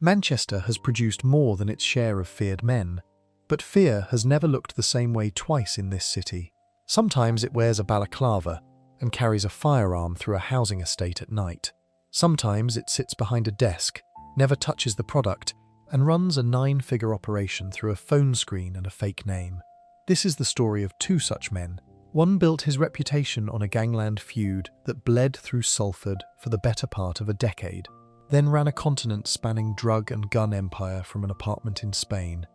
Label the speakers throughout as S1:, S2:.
S1: Manchester has produced more than its share of feared men, but fear has never looked the same way twice in this city. Sometimes it wears a balaclava and carries a firearm through a housing estate at night. Sometimes it sits behind a desk, never touches the product, and runs a 9-figure operation through a phone screen and a fake name. This is the story of two such men. One built his reputation on a gangland feud that bled through Salford for the better part of a decade, then ran a continent-spanning drug and gun empire from an apartment in Spain.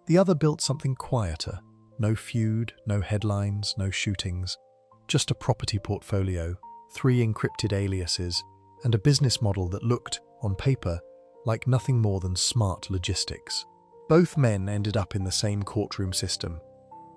S1: The other built something quieter. No feud, no headlines, no shootings. Just a property portfolio, 3 encrypted aliases, and a business model that looked, on paper, like nothing more than smart logistics. Both men ended up in the same courtroom system.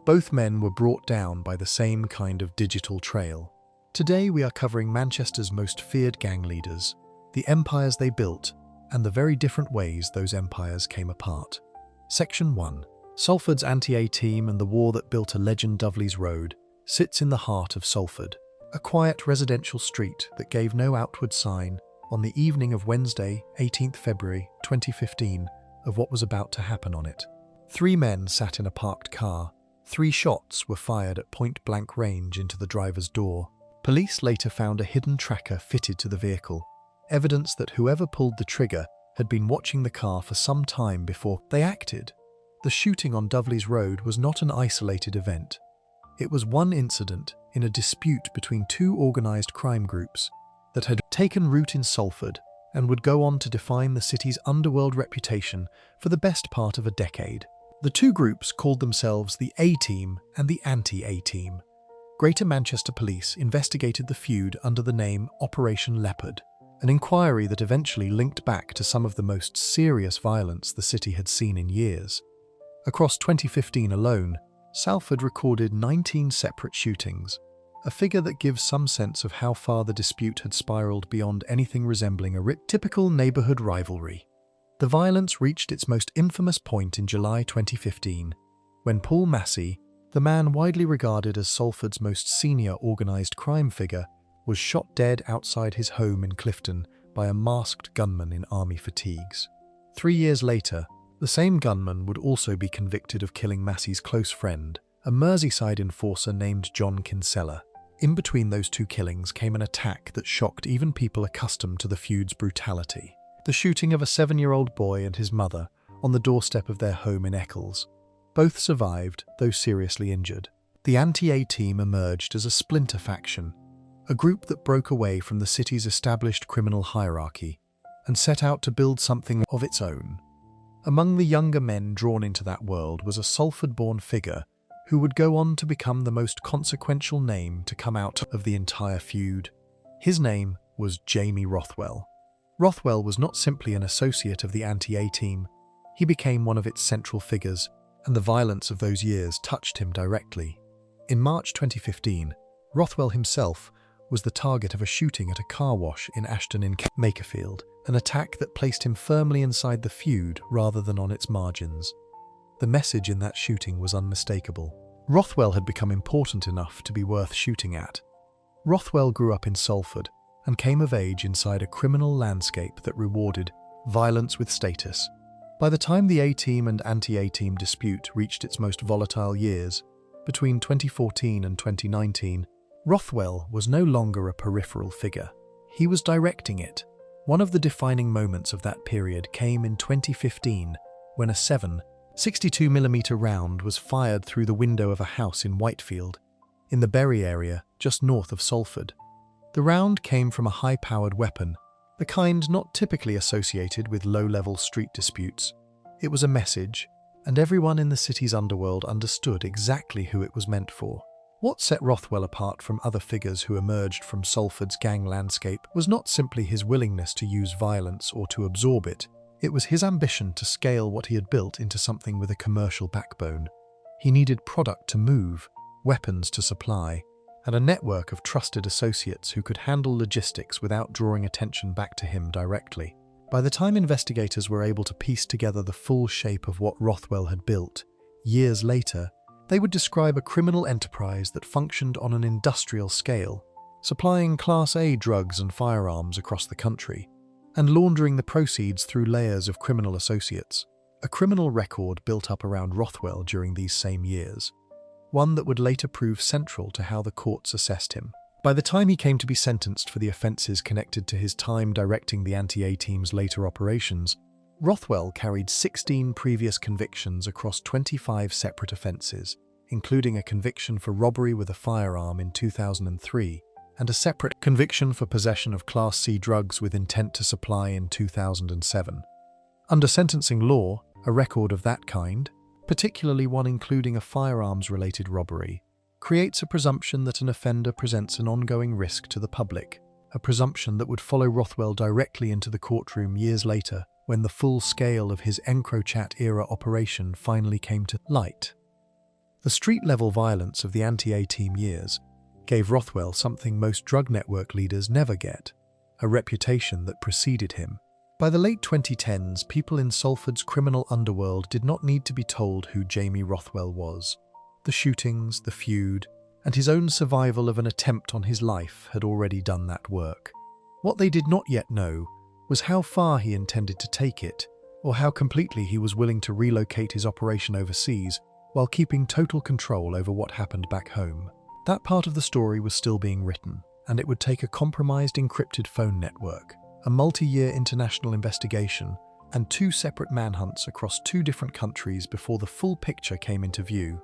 S1: Both men were brought down by the same kind of digital trail. Today we are covering Manchester's most feared gang leaders, the empires they built, and the very different ways those empires came apart. Section 1. Salford's anti-A team and the war that built a legend. Dovely's Road sits in the heart of Salford, a quiet residential street that gave no outward sign on the evening of Wednesday, 18th February 2015, of what was about to happen on it. 3 men sat in a parked car. 3 shots were fired at point-blank range into the driver's door. Police later found a hidden tracker fitted to the vehicle, evidence that whoever pulled the trigger had been watching the car for some time before they acted. The shooting on Dovely's Road was not an isolated event. It was one incident in a dispute between 2 organised crime groups that had taken root in Salford and would go on to define the city's underworld reputation for the best part of a decade. The 2 groups called themselves the A-Team and the Anti-A Team. Greater Manchester Police investigated the feud under the name Operation Leopard, an inquiry that eventually linked back to some of the most serious violence the city had seen in years. Across 2015 alone, Salford recorded 19 separate shootings, a figure that gives some sense of how far the dispute had spiraled beyond anything resembling a typical neighbourhood rivalry. The violence reached its most infamous point in July 2015, when Paul Massey, the man widely regarded as Salford's most senior organised crime figure, was shot dead outside his home in Clifton by a masked gunman in army fatigues. 3 years later, the same gunman would also be convicted of killing Massey's close friend, a Merseyside enforcer named John Kinsella. In between those 2 killings came an attack that shocked even people accustomed to the feud's brutality. The shooting of a 7-year-old boy and his mother on the doorstep of their home in Eccles. Both survived, though seriously injured. The Anti-A Team emerged as a splinter faction, a group that broke away from the city's established criminal hierarchy and set out to build something of its own. Among the younger men drawn into that world was a Salford-born figure who would go on to become the most consequential name to come out of the entire feud. His name was Jamie Rothwell. Rothwell was not simply an associate of the Anti-A Team, he became one of its central figures, and the violence of those years touched him directly. In March 2015, Rothwell himself was the target of a shooting at a car wash in Ashton in Makerfield, an attack that placed him firmly inside the feud rather than on its margins. The message in that shooting was unmistakable. Rothwell had become important enough to be worth shooting at. Rothwell grew up in Salford and came of age inside a criminal landscape that rewarded violence with status. By the time the A-Team and Anti-A Team dispute reached its most volatile years, between 2014 and 2019, Rothwell was no longer a peripheral figure. He was directing it. One of the defining moments of that period came in 2015, when a 7.62mm round was fired through the window of a house in Whitefield, in the Bury area just north of Salford. The round came from a high-powered weapon, the kind not typically associated with low-level street disputes. It was a message, and everyone in the city's underworld understood exactly who it was meant for. What set Rothwell apart from other figures who emerged from Salford's gang landscape was not simply his willingness to use violence or to absorb it. It was his ambition to scale what he had built into something with a commercial backbone. He needed product to move, weapons to supply, and a network of trusted associates who could handle logistics without drawing attention back to him directly. By the time investigators were able to piece together the full shape of what Rothwell had built, years later, they would describe a criminal enterprise that functioned on an industrial scale, supplying Class A drugs and firearms across the country. and laundering the proceeds through layers of criminal associates. A criminal record built up around Rothwell during these same years, one that would later prove central to how the courts assessed him. By the time he came to be sentenced for the offences connected to his time directing the anti-A-team's later operations, Rothwell carried 16 previous convictions across 25 separate offences, including a conviction for robbery with a firearm in 2003 and a separate conviction for possession of Class C drugs with intent to supply in 2007. Under sentencing law, a record of that kind, particularly one including a firearms-related robbery, creates a presumption that an offender presents an ongoing risk to the public, a presumption that would follow Rothwell directly into the courtroom years later when the full scale of his EncroChat-era operation finally came to light. The street-level violence of the anti-A-team years gave Rothwell something most drug network leaders never get, a reputation that preceded him. By the late 2010s, people in Salford's criminal underworld did not need to be told who Jamie Rothwell was. The shootings, the feud, and his own survival of an attempt on his life had already done that work. What they did not yet know was how far he intended to take it, or how completely he was willing to relocate his operation overseas while keeping total control over what happened back home. That part of the story was still being written, and it would take a compromised encrypted phone network, a multi-year international investigation, and 2 separate manhunts across 2 different countries before the full picture came into view.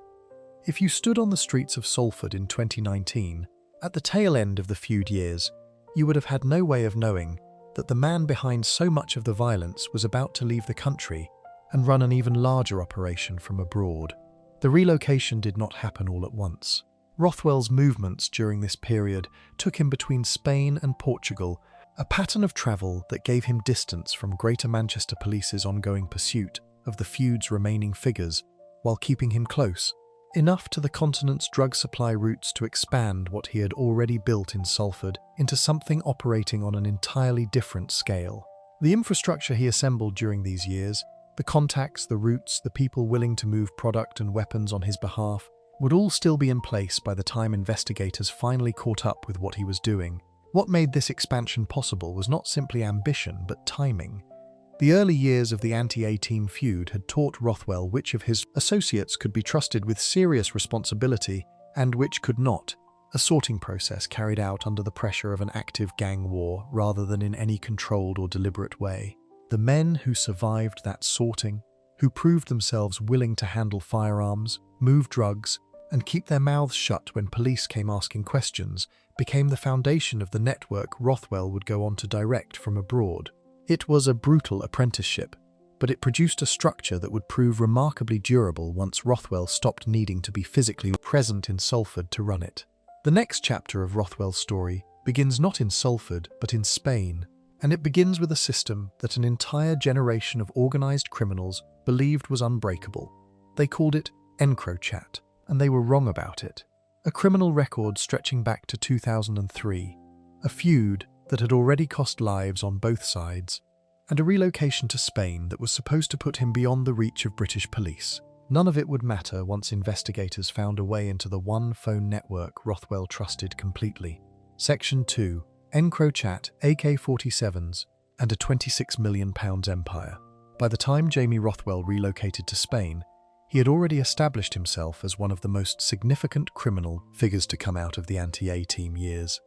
S1: If you stood on the streets of Salford in 2019, at the tail end of the feud years, you would have had no way of knowing that the man behind so much of the violence was about to leave the country and run an even larger operation from abroad. The relocation did not happen all at once. Rothwell's movements during this period took him between Spain and Portugal, a pattern of travel that gave him distance from Greater Manchester Police's ongoing pursuit of the feud's remaining figures, while keeping him close, enough to the continent's drug supply routes to expand what he had already built in Salford into something operating on an entirely different scale. The infrastructure he assembled during these years, the contacts, the routes, the people willing to move product and weapons on his behalf, would all still be in place by the time investigators finally caught up with what he was doing. What made this expansion possible was not simply ambition, but timing. The early years of the anti-A-team feud had taught Rothwell which of his associates could be trusted with serious responsibility and which could not, a sorting process carried out under the pressure of an active gang war rather than in any controlled or deliberate way. The men who survived that sorting, who proved themselves willing to handle firearms, move drugs, and keep their mouths shut when police came asking questions, became the foundation of the network Rothwell would go on to direct from abroad. It was a brutal apprenticeship, but it produced a structure that would prove remarkably durable once Rothwell stopped needing to be physically present in Salford to run it. The next chapter of Rothwell's story begins not in Salford, but in Spain, and it begins with a system that an entire generation of organised criminals believed was unbreakable. They called it EncroChat, and they were wrong about it. A criminal record stretching back to 2003, a feud that had already cost lives on both sides, and a relocation to Spain that was supposed to put him beyond the reach of British police. None of it would matter once investigators found a way into the one phone network Rothwell trusted completely. Section 2. EncroChat, AK-47s, and a £26 million empire. By the time Jamie Rothwell relocated to Spain, he had already established himself as one of the most significant criminal figures to come out of the anti-A-team years.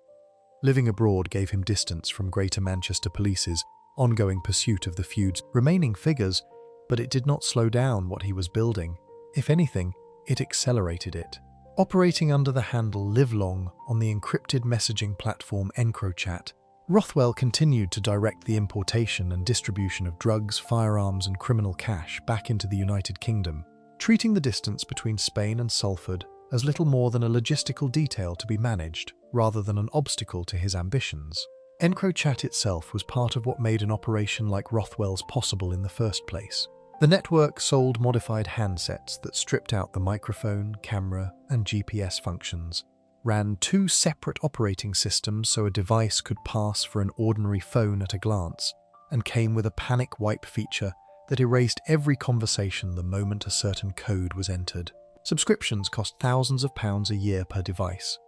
S1: Living abroad gave him distance from Greater Manchester Police's ongoing pursuit of the feud's remaining figures, but it did not slow down what he was building. If anything, it accelerated it. Operating under the handle Livelong on the encrypted messaging platform EncroChat, Rothwell continued to direct the importation and distribution of drugs, firearms, and criminal cash back into the United Kingdom, treating the distance between Spain and Salford as little more than a logistical detail to be managed, rather than an obstacle to his ambitions. EncroChat itself was part of what made an operation like Rothwell's possible in the first place. The network sold modified handsets that stripped out the microphone, camera, and GPS functions, ran 2 separate operating systems so a device could pass for an ordinary phone at a glance, and came with a panic wipe feature that erased every conversation the moment a certain code was entered. Subscriptions cost thousands of pounds a year per device,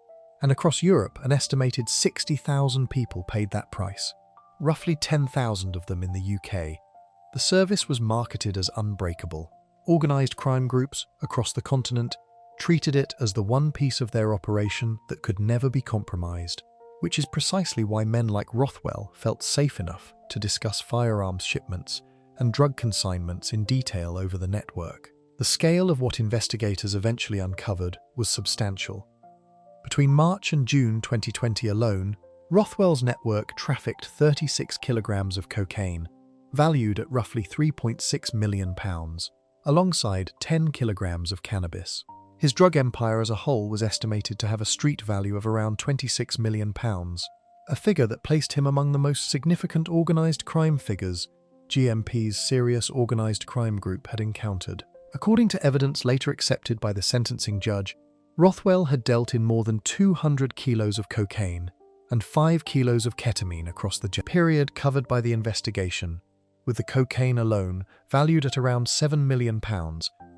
S1: and across Europe an estimated 60,000 people paid that price. roughly 10,000 of them in the UK. The service was marketed as unbreakable. Organised crime groups across the continent treated it as the one piece of their operation that could never be compromised, which is precisely why men like Rothwell felt safe enough to discuss firearms shipments and drug consignments in detail over the network. The scale of what investigators eventually uncovered was substantial. Between March and June 2020 alone, Rothwell's network trafficked 36 kilograms of cocaine, valued at roughly £3.6 million, alongside 10 kilograms of cannabis. His drug empire as a whole was estimated to have a street value of around £26 million, a figure that placed him among the most significant organised crime figures GMP's serious organised crime group had encountered. According to evidence later accepted by the sentencing judge, Rothwell had dealt in more than 200 kilos of cocaine and 5 kilos of ketamine across the period covered by the investigation, with the cocaine alone valued at around £7 million,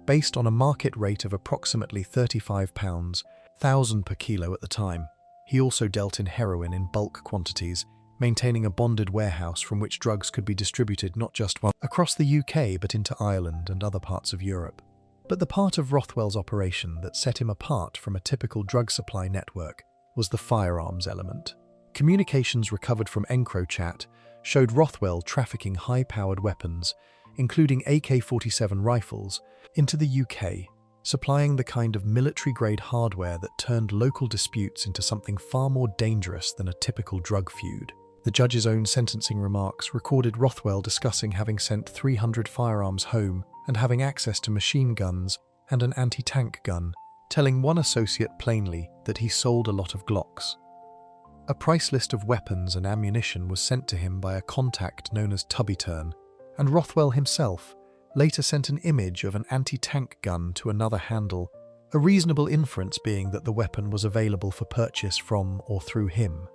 S1: based on a market rate of approximately £35,000 per kilo at the time. He also dealt in heroin in bulk quantities, maintaining a bonded warehouse from which drugs could be distributed not just across the UK but into Ireland and other parts of Europe. But the part of Rothwell's operation that set him apart from a typical drug supply network was the firearms element. Communications recovered from EncroChat showed Rothwell trafficking high-powered weapons, including AK-47 rifles, into the UK, supplying the kind of military-grade hardware that turned local disputes into something far more dangerous than a typical drug feud. The judge's own sentencing remarks recorded Rothwell discussing having sent 300 firearms home and having access to machine guns and an anti-tank gun, telling one associate plainly that he sold a lot of Glocks. A price list of weapons and ammunition was sent to him by a contact known as Tubbyturn, and Rothwell himself later sent an image of an anti-tank gun to another handle, a reasonable inference being that the weapon was available for purchase from or through him.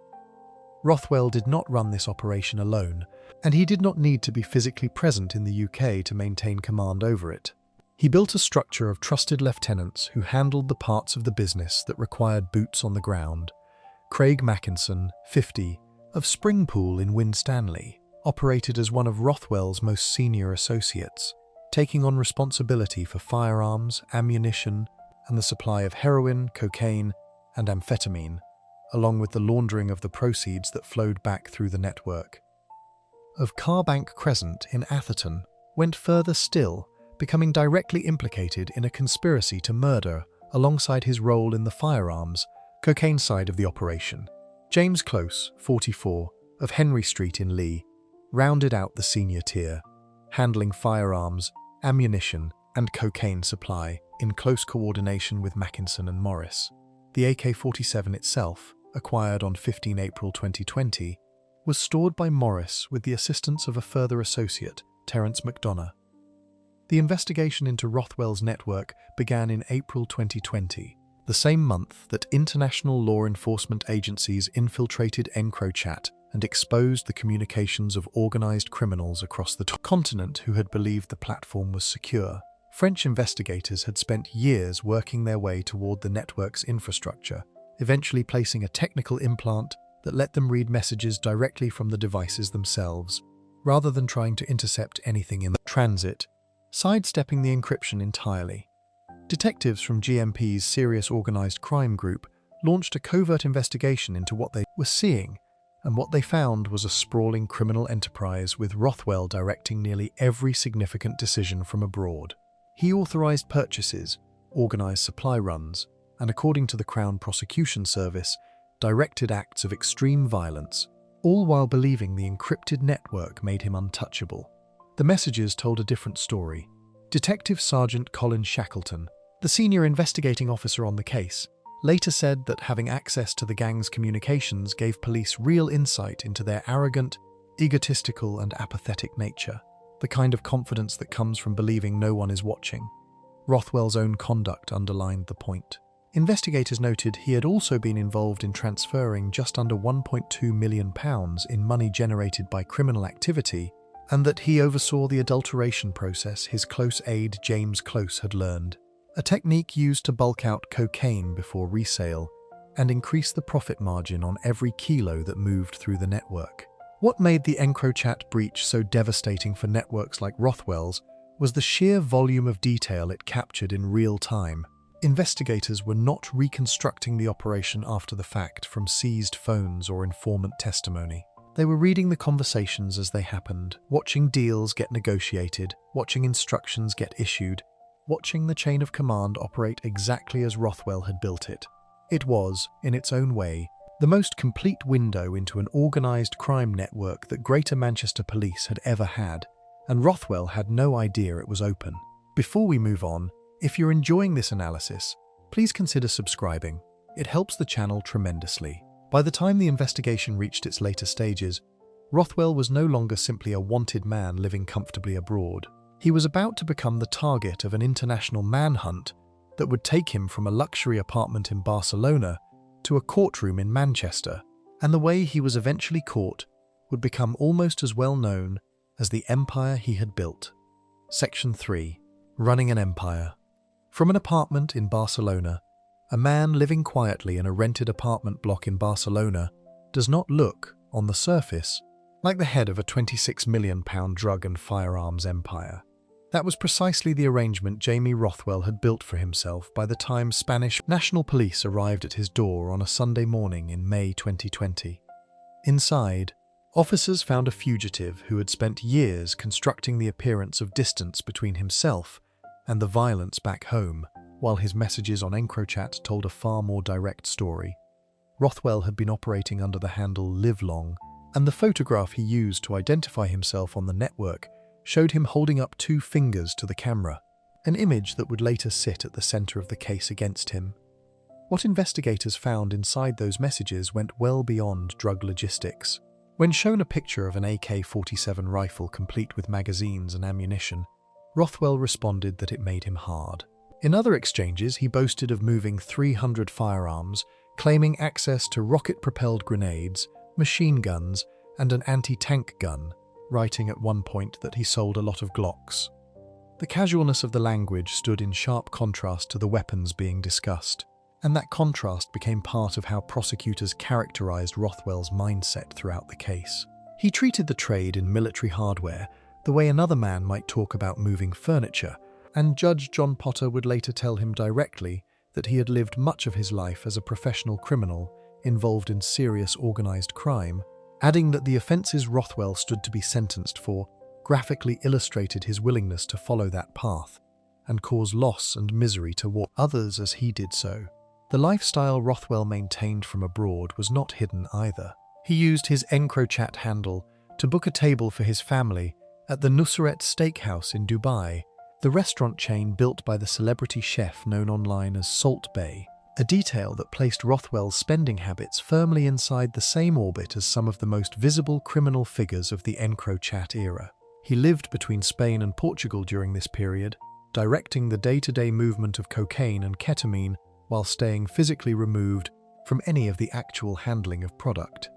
S1: Rothwell did not run this operation alone, and he did not need to be physically present in the UK to maintain command over it. He built a structure of trusted lieutenants who handled the parts of the business that required boots on the ground. Craig Mackinson, 50, of Springpool in Winstanley, operated as one of Rothwell's most senior associates, taking on responsibility for firearms, ammunition, and the supply of heroin, cocaine, and amphetamine, along with the laundering of the proceeds that flowed back through the network. Of Carbank Crescent in Atherton went further still, becoming directly implicated in a conspiracy to murder alongside his role in the firearms, cocaine side of the operation. James Close, 44, of Henry Street in Lee, rounded out the senior tier, handling firearms, ammunition, and cocaine supply in close coordination with Mackinson and Morris. The AK-47 itself, acquired on 15 April 2020, was stored by Morris with the assistance of a further associate, Terence McDonough. The investigation into Rothwell's network began in April 2020, the same month that international law enforcement agencies infiltrated EncroChat and exposed the communications of organised criminals across the continent who had believed the platform was secure. French investigators had spent years working their way toward the network's infrastructure, eventually placing a technical implant that let them read messages directly from the devices themselves, rather than trying to intercept anything in the transit, sidestepping the encryption entirely. Detectives from GMP's Serious Organised Crime Group launched a covert investigation into what they were seeing, and what they found was a sprawling criminal enterprise with Rothwell directing nearly every significant decision from abroad. He authorised purchases, organised supply runs, and according to the Crown Prosecution Service, directed acts of extreme violence, all while believing the encrypted network made him untouchable. The messages told a different story. Detective Sergeant Colin Shackleton, the senior investigating officer on the case, later said that having access to the gang's communications gave police real insight into their arrogant, egotistical, and apathetic nature, the kind of confidence that comes from believing no one is watching. Rothwell's own conduct underlined the point. Investigators noted he had also been involved in transferring just under £1.2 million in money generated by criminal activity, and that he oversaw the adulteration process his close aide James Close had learned, a technique used to bulk out cocaine before resale and increase the profit margin on every kilo that moved through the network. What made the EncroChat breach so devastating for networks like Rothwell's was the sheer volume of detail it captured in real time. Investigators were not reconstructing the operation after the fact from seized phones or informant testimony. They were reading the conversations as they happened, watching deals get negotiated, watching instructions get issued, watching the chain of command operate exactly as Rothwell had built it. It was, in its own way, the most complete window into an organised crime network that Greater Manchester Police had ever had, and Rothwell had no idea it was open. Before we move on, if you're enjoying this analysis, please consider subscribing. It helps the channel tremendously. By the time the investigation reached its later stages, Rothwell was no longer simply a wanted man living comfortably abroad. He was about to become the target of an international manhunt that would take him from a luxury apartment in Barcelona to a courtroom in Manchester, and the way he was eventually caught would become almost as well known as the empire he had built. Section 3. Running an Empire. From an apartment in Barcelona, a man living quietly in a rented apartment block in Barcelona does not look, on the surface, like the head of a £26 million drug and firearms empire. That was precisely the arrangement Jamie Rothwell had built for himself by the time Spanish National Police arrived at his door on a Sunday morning in May 2020. Inside, officers found a fugitive who had spent years constructing the appearance of distance between himself and the violence back home, while his messages on EncroChat told a far more direct story. Rothwell had been operating under the handle Livelong, and the photograph he used to identify himself on the network showed him holding up 2 fingers to the camera, an image that would later sit at the center of the case against him. What investigators found inside those messages went well beyond drug logistics. When shown a picture of an AK-47 rifle complete with magazines and ammunition, Rothwell responded that it made him hard. In other exchanges, he boasted of moving 300 firearms, claiming access to rocket-propelled grenades, machine guns, and an anti-tank gun, writing at one point that he sold a lot of Glocks. The casualness of the language stood in sharp contrast to the weapons being discussed, and that contrast became part of how prosecutors characterized Rothwell's mindset throughout the case. He treated the trade in military hardware the way another man might talk about moving furniture, and Judge John Potter would later tell him directly that he had lived much of his life as a professional criminal involved in serious organized crime, adding that the offences Rothwell stood to be sentenced for graphically illustrated his willingness to follow that path and cause loss and misery to others as he did so. The lifestyle Rothwell maintained from abroad was not hidden either. He used his EncroChat handle to book a table for his family at the Nusret Steakhouse in Dubai, the restaurant chain built by the celebrity chef known online as Salt Bae, a detail that placed Rothwell's spending habits firmly inside the same orbit as some of the most visible criminal figures of the EncroChat era. He lived between Spain and Portugal during this period, directing the day-to-day movement of cocaine and ketamine while staying physically removed from any of the actual handling of product.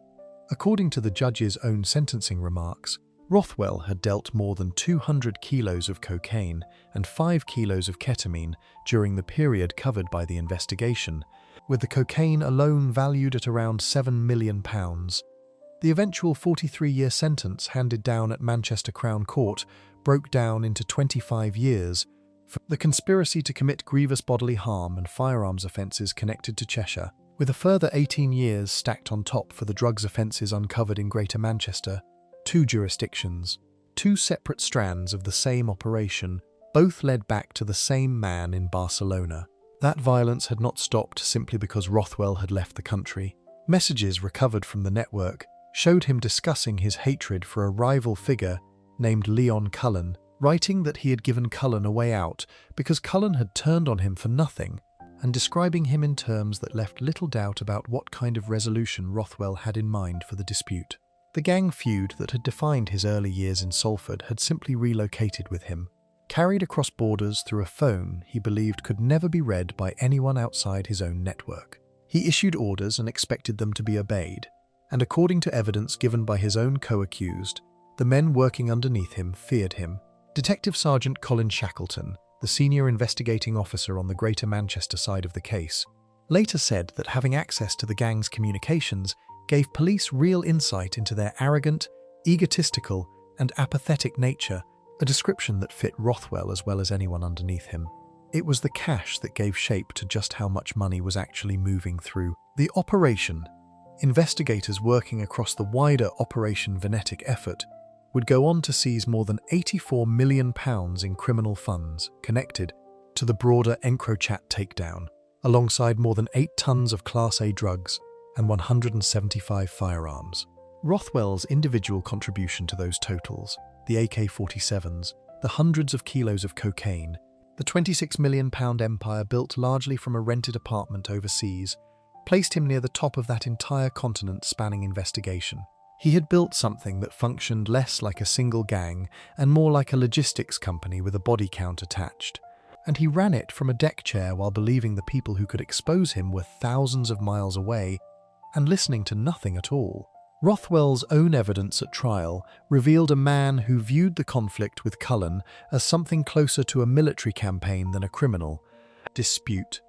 S1: According to the judge's own sentencing remarks, Rothwell had dealt more than 200 kilos of cocaine and 5 kilos of ketamine during the period covered by the investigation, with the cocaine alone valued at around £7 million. The eventual 43-year sentence handed down at Manchester Crown Court broke down into 25 years for the conspiracy to commit grievous bodily harm and firearms offences connected to Cheshire, with a further 18 years stacked on top for the drugs offences uncovered in Greater Manchester. 2 jurisdictions, 2 separate strands of the same operation, both led back to the same man in Barcelona. That violence had not stopped simply because Rothwell had left the country. Messages recovered from the network showed him discussing his hatred for a rival figure named Leon Cullen, writing that he had given Cullen a way out because Cullen had turned on him for nothing, and describing him in terms that left little doubt about what kind of resolution Rothwell had in mind for the dispute. The gang feud that had defined his early years in Salford had simply relocated with him, carried across borders through a phone he believed could never be read by anyone outside his own network. He issued orders and expected them to be obeyed, and according to evidence given by his own co-accused, the men working underneath him feared him. Detective Sergeant Colin Shackleton, the senior investigating officer on the Greater Manchester side of the case, later said that having access to the gang's communications gave police real insight into their arrogant, egotistical, and apathetic nature, a description that fit Rothwell as well as anyone underneath him. It was the cash that gave shape to just how much money was actually moving through the operation. Investigators working across the wider Operation Venetic effort would go on to seize more than £84 million in criminal funds connected to the broader EncroChat takedown, alongside more than 8 tons of Class A drugs and 175 firearms. Rothwell's individual contribution to those totals, the AK-47s, the hundreds of kilos of cocaine, the £26 million empire built largely from a rented apartment overseas, placed him near the top of that entire continent-spanning investigation. He had built something that functioned less like a single gang and more like a logistics company with a body count attached. And he ran it from a deck chair while believing the people who could expose him were thousands of miles away and listening to nothing at all. Rothwell's own evidence at trial revealed a man who viewed the conflict with Cullen as something closer to a military campaign than a criminal dispute.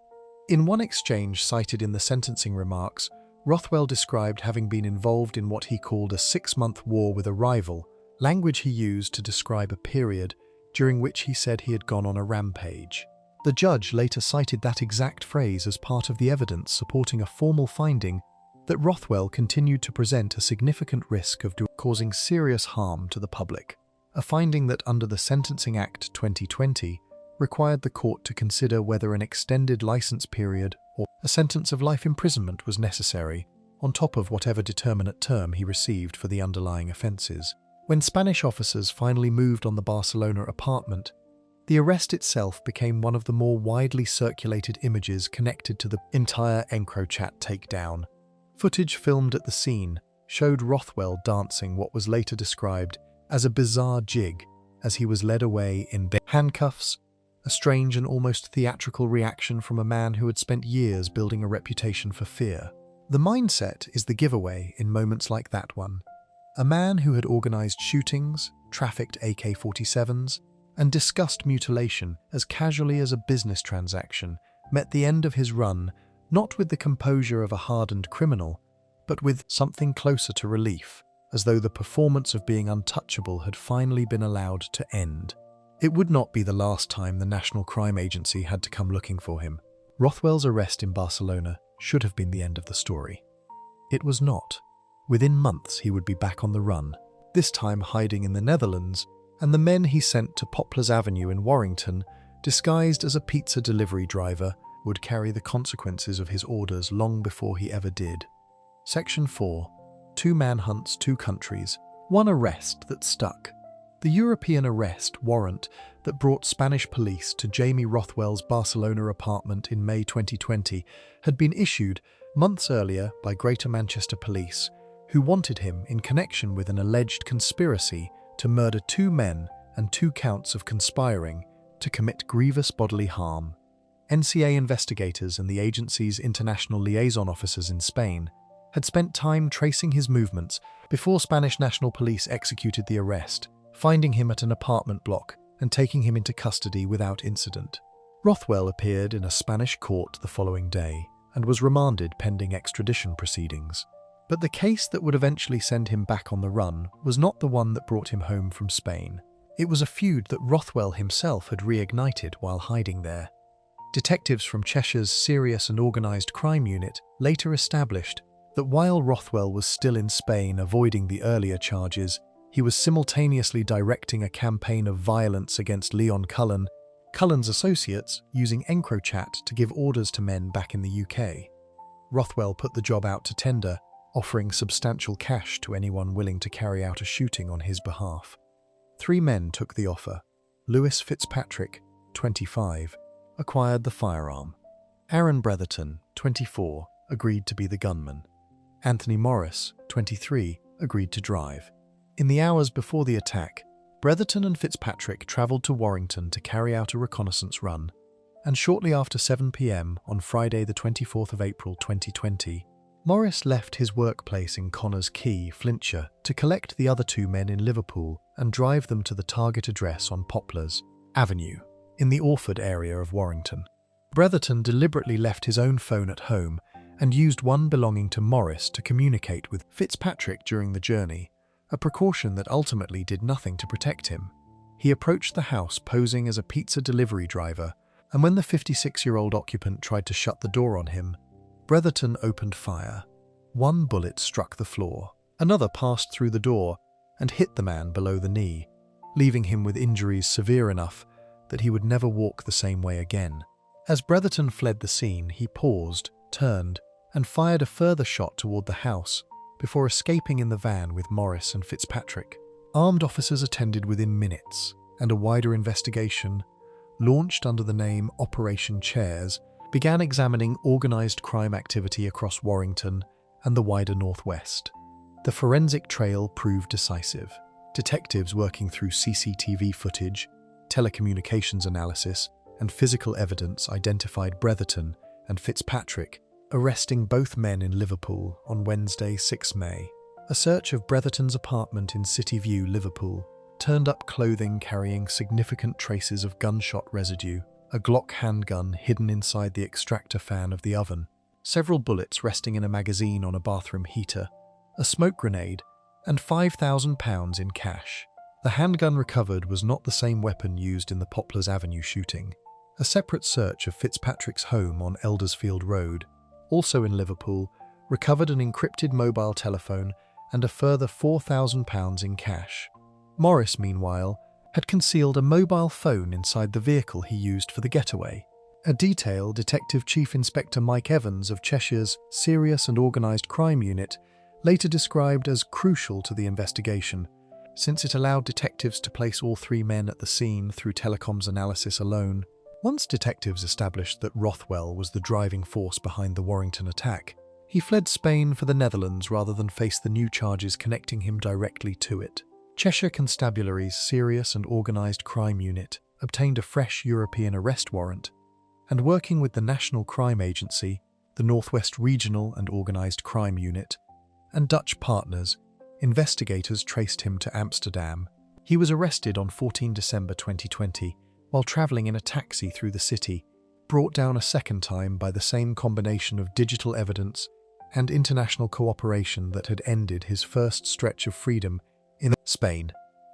S1: In one exchange cited in the sentencing remarks, Rothwell described having been involved in what he called a 6-month war with a rival, language he used to describe a period during which he said he had gone on a rampage. The judge later cited that exact phrase as part of the evidence supporting a formal finding that Rothwell continued to present a significant risk of causing serious harm to the public, a finding that under the Sentencing Act 2020 required the court to consider whether an extended license period or a sentence of life imprisonment was necessary, on top of whatever determinate term he received for the underlying offences. When Spanish officers finally moved on the Barcelona apartment, the arrest itself became one of the more widely circulated images connected to the entire EncroChat takedown. Footage filmed at the scene showed Rothwell dancing what was later described as a bizarre jig as he was led away in handcuffs, a strange and almost theatrical reaction from a man who had spent years building a reputation for fear. The mindset is the giveaway in moments like that one. A man who had organised shootings, trafficked AK-47s, and discussed mutilation as casually as a business transaction met the end of his run not with the composure of a hardened criminal, but with something closer to relief, as though the performance of being untouchable had finally been allowed to end. It would not be the last time the National Crime Agency had to come looking for him. Rothwell's arrest in Barcelona should have been the end of the story. It was not. Within months he would be back on the run, this time hiding in the Netherlands, and the men he sent to Poplars Avenue in Warrington, disguised as a pizza delivery driver, would carry the consequences of his orders long before he ever did. Section 4. 2 manhunts, 2 countries, 1 arrest that stuck. The European arrest warrant that brought Spanish police to Jamie Rothwell's Barcelona apartment in May 2020 had been issued months earlier by Greater Manchester Police, who wanted him in connection with an alleged conspiracy to murder 2 men and 2 counts of conspiring to commit grievous bodily harm. NCA investigators and the agency's international liaison officers in Spain had spent time tracing his movements before Spanish National Police executed the arrest, finding him at an apartment block and taking him into custody without incident. Rothwell appeared in a Spanish court the following day and was remanded pending extradition proceedings. But the case that would eventually send him back on the run was not the one that brought him home from Spain. It was a feud that Rothwell himself had reignited while hiding there. Detectives from Cheshire's Serious and Organised Crime Unit later established that while Rothwell was still in Spain avoiding the earlier charges, he was simultaneously directing a campaign of violence against Leon Cullen, Cullen's associates, using EncroChat to give orders to men back in the UK. Rothwell put the job out to tender, offering substantial cash to anyone willing to carry out a shooting on his behalf. 3 men took the offer. Lewis Fitzpatrick, 25, acquired the firearm. Aaron Bretherton, 24, agreed to be the gunman. Anthony Morris, 23, agreed to drive. In the hours before the attack, Bretherton and Fitzpatrick travelled to Warrington to carry out a reconnaissance run, and shortly after 7 p.m. on Friday the 24th of April 2020, Morris left his workplace in Connors Quay, Flintshire, to collect the other 2 men in Liverpool and drive them to the target address on Poplars Avenue, in the Orford area of Warrington. Bretherton deliberately left his own phone at home and used one belonging to Morris to communicate with Fitzpatrick during the journey, a precaution that ultimately did nothing to protect him. He approached the house posing as a pizza delivery driver, and when the 56-year-old occupant tried to shut the door on him, Bretherton opened fire. One bullet struck the floor. Another passed through the door and hit the man below the knee, leaving him with injuries severe enough that he would never walk the same way again. As Bretherton fled the scene, he paused, turned, and fired a further shot toward the house before escaping in the van with Morris and Fitzpatrick. Armed officers attended within minutes, and a wider investigation, launched under the name Operation Chairs, began examining organised crime activity across Warrington and the wider Northwest. The forensic trail proved decisive. Detectives working through CCTV footage, telecommunications analysis, and physical evidence identified Bretherton and Fitzpatrick, arresting both men in Liverpool on Wednesday, 6 May. A search of Bretherton's apartment in City View, Liverpool, turned up clothing carrying significant traces of gunshot residue, a Glock handgun hidden inside the extractor fan of the oven, several bullets resting in a magazine on a bathroom heater, a smoke grenade, and £5,000 in cash. The handgun recovered was not the same weapon used in the Poplars Avenue shooting. A separate search of Fitzpatrick's home on Eldersfield Road, also in Liverpool, recovered an encrypted mobile telephone and a further £4,000 in cash. Morris, meanwhile, had concealed a mobile phone inside the vehicle he used for the getaway. A detail Detective Chief Inspector Mike Evans of Cheshire's Serious and Organised Crime Unit later described as crucial to the investigation, since it allowed detectives to place all three men at the scene through telecoms analysis alone. Once detectives established that Rothwell was the driving force behind the Warrington attack, he fled Spain for the Netherlands rather than face the new charges connecting him directly to it. Cheshire Constabulary's Serious and Organised Crime Unit obtained a fresh European arrest warrant, and working with the National Crime Agency, the Northwest Regional and Organised Crime Unit, and Dutch partners, investigators traced him to Amsterdam. He was arrested on 14 December 2020 while travelling in a taxi through the city, brought down a second time by the same combination of digital evidence and international cooperation that had ended his first stretch of freedom in Spain.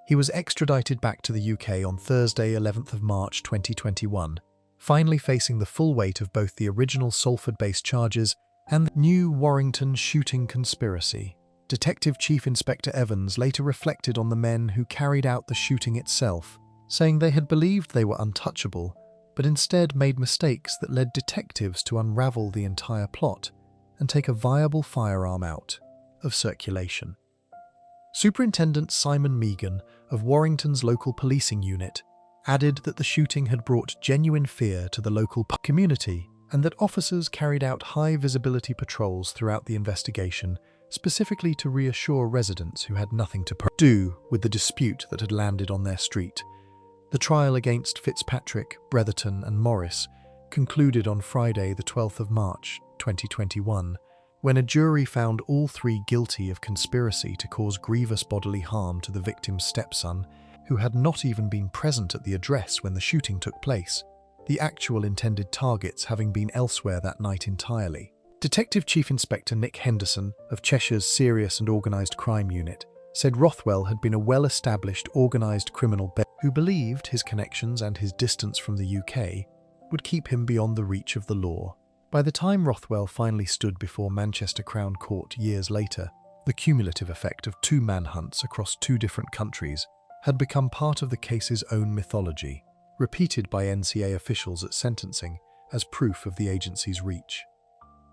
S1: He was extradited back to the UK on Thursday, 11th of March 2021, finally facing the full weight of both the original Salford-based charges and the new Warrington shooting conspiracy. Detective Chief Inspector Evans later reflected on the men who carried out the shooting itself, saying they had believed they were untouchable, but instead made mistakes that led detectives to unravel the entire plot and take a viable firearm out of circulation. Superintendent Simon Meagan of Warrington's local policing unit added that the shooting had brought genuine fear to the local community and that officers carried out high-visibility patrols throughout the investigation, specifically to reassure residents who had nothing to do with the dispute that had landed on their street. The trial against Fitzpatrick, Bretherton and Morris concluded on Friday, the 12th of March 2021, when a jury found all three guilty of conspiracy to cause grievous bodily harm to the victim's stepson, who had not even been present at the address when the shooting took place, the actual intended targets having been elsewhere that night entirely. Detective Chief Inspector Nick Henderson of Cheshire's Serious and Organised Crime Unit said Rothwell had been a well-established organised criminal who believed his connections and his distance from the UK would keep him beyond the reach of the law. By the time Rothwell finally stood before Manchester Crown Court years later, the cumulative effect of two manhunts across two different countries had become part of the case's own mythology, repeated by NCA officials at sentencing as proof of the agency's reach.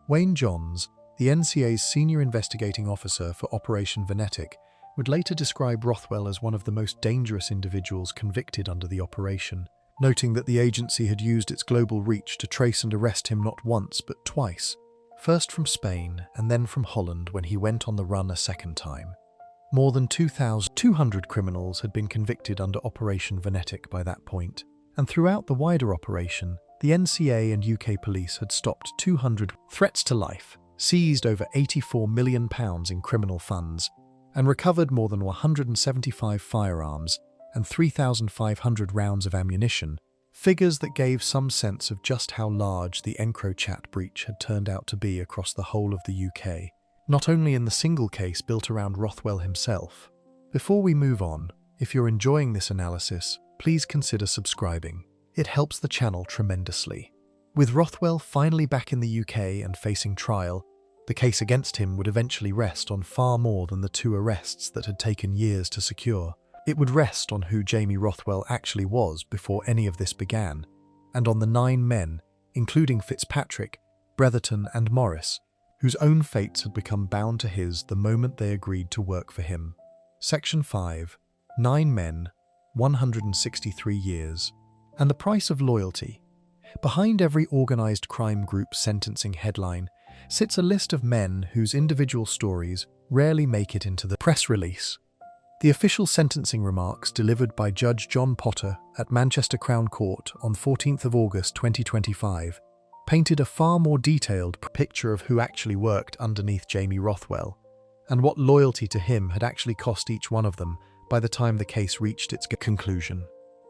S1: Wayne Johns, the NCA's senior investigating officer for Operation Venetic, would later describe Rothwell as one of the most dangerous individuals convicted under the operation, noting that the agency had used its global reach to trace and arrest him not once but twice, first from Spain and then from Holland when he went on the run a second time. More than 2,200 criminals had been convicted under Operation Venetic by that point, and throughout the wider operation, the NCA and UK police had stopped 200 threats to life, seized over £84 million in criminal funds, and recovered more than 175 firearms and 3,500 rounds of ammunition figures that gave some sense of just how large the EncroChat breach had turned out to be across the whole of the UK, not only in the single case built around Rothwell himself. Before we move on, if you're enjoying this analysis, please consider subscribing. It helps the channel tremendously. With Rothwell finally back in the UK and facing trial, the case against him would eventually rest on far more than the 2 arrests that had taken years to secure. It would rest on who Jamie Rothwell actually was before any of this began, and on the 9 men, including Fitzpatrick, Bretherton and Morris, whose own fates had become bound to his the moment they agreed to work for him. Section 5. 9 men, 163 years, and the price of loyalty. Behind every organised crime group sentencing headline sits a list of men whose individual stories rarely make it into the press release. The official sentencing remarks delivered by Judge John Potter at Manchester Crown Court on 14th of August 2025 painted a far more detailed picture of who actually worked underneath Jamie Rothwell, and what loyalty to him had actually cost each one of them by the time the case reached its conclusion.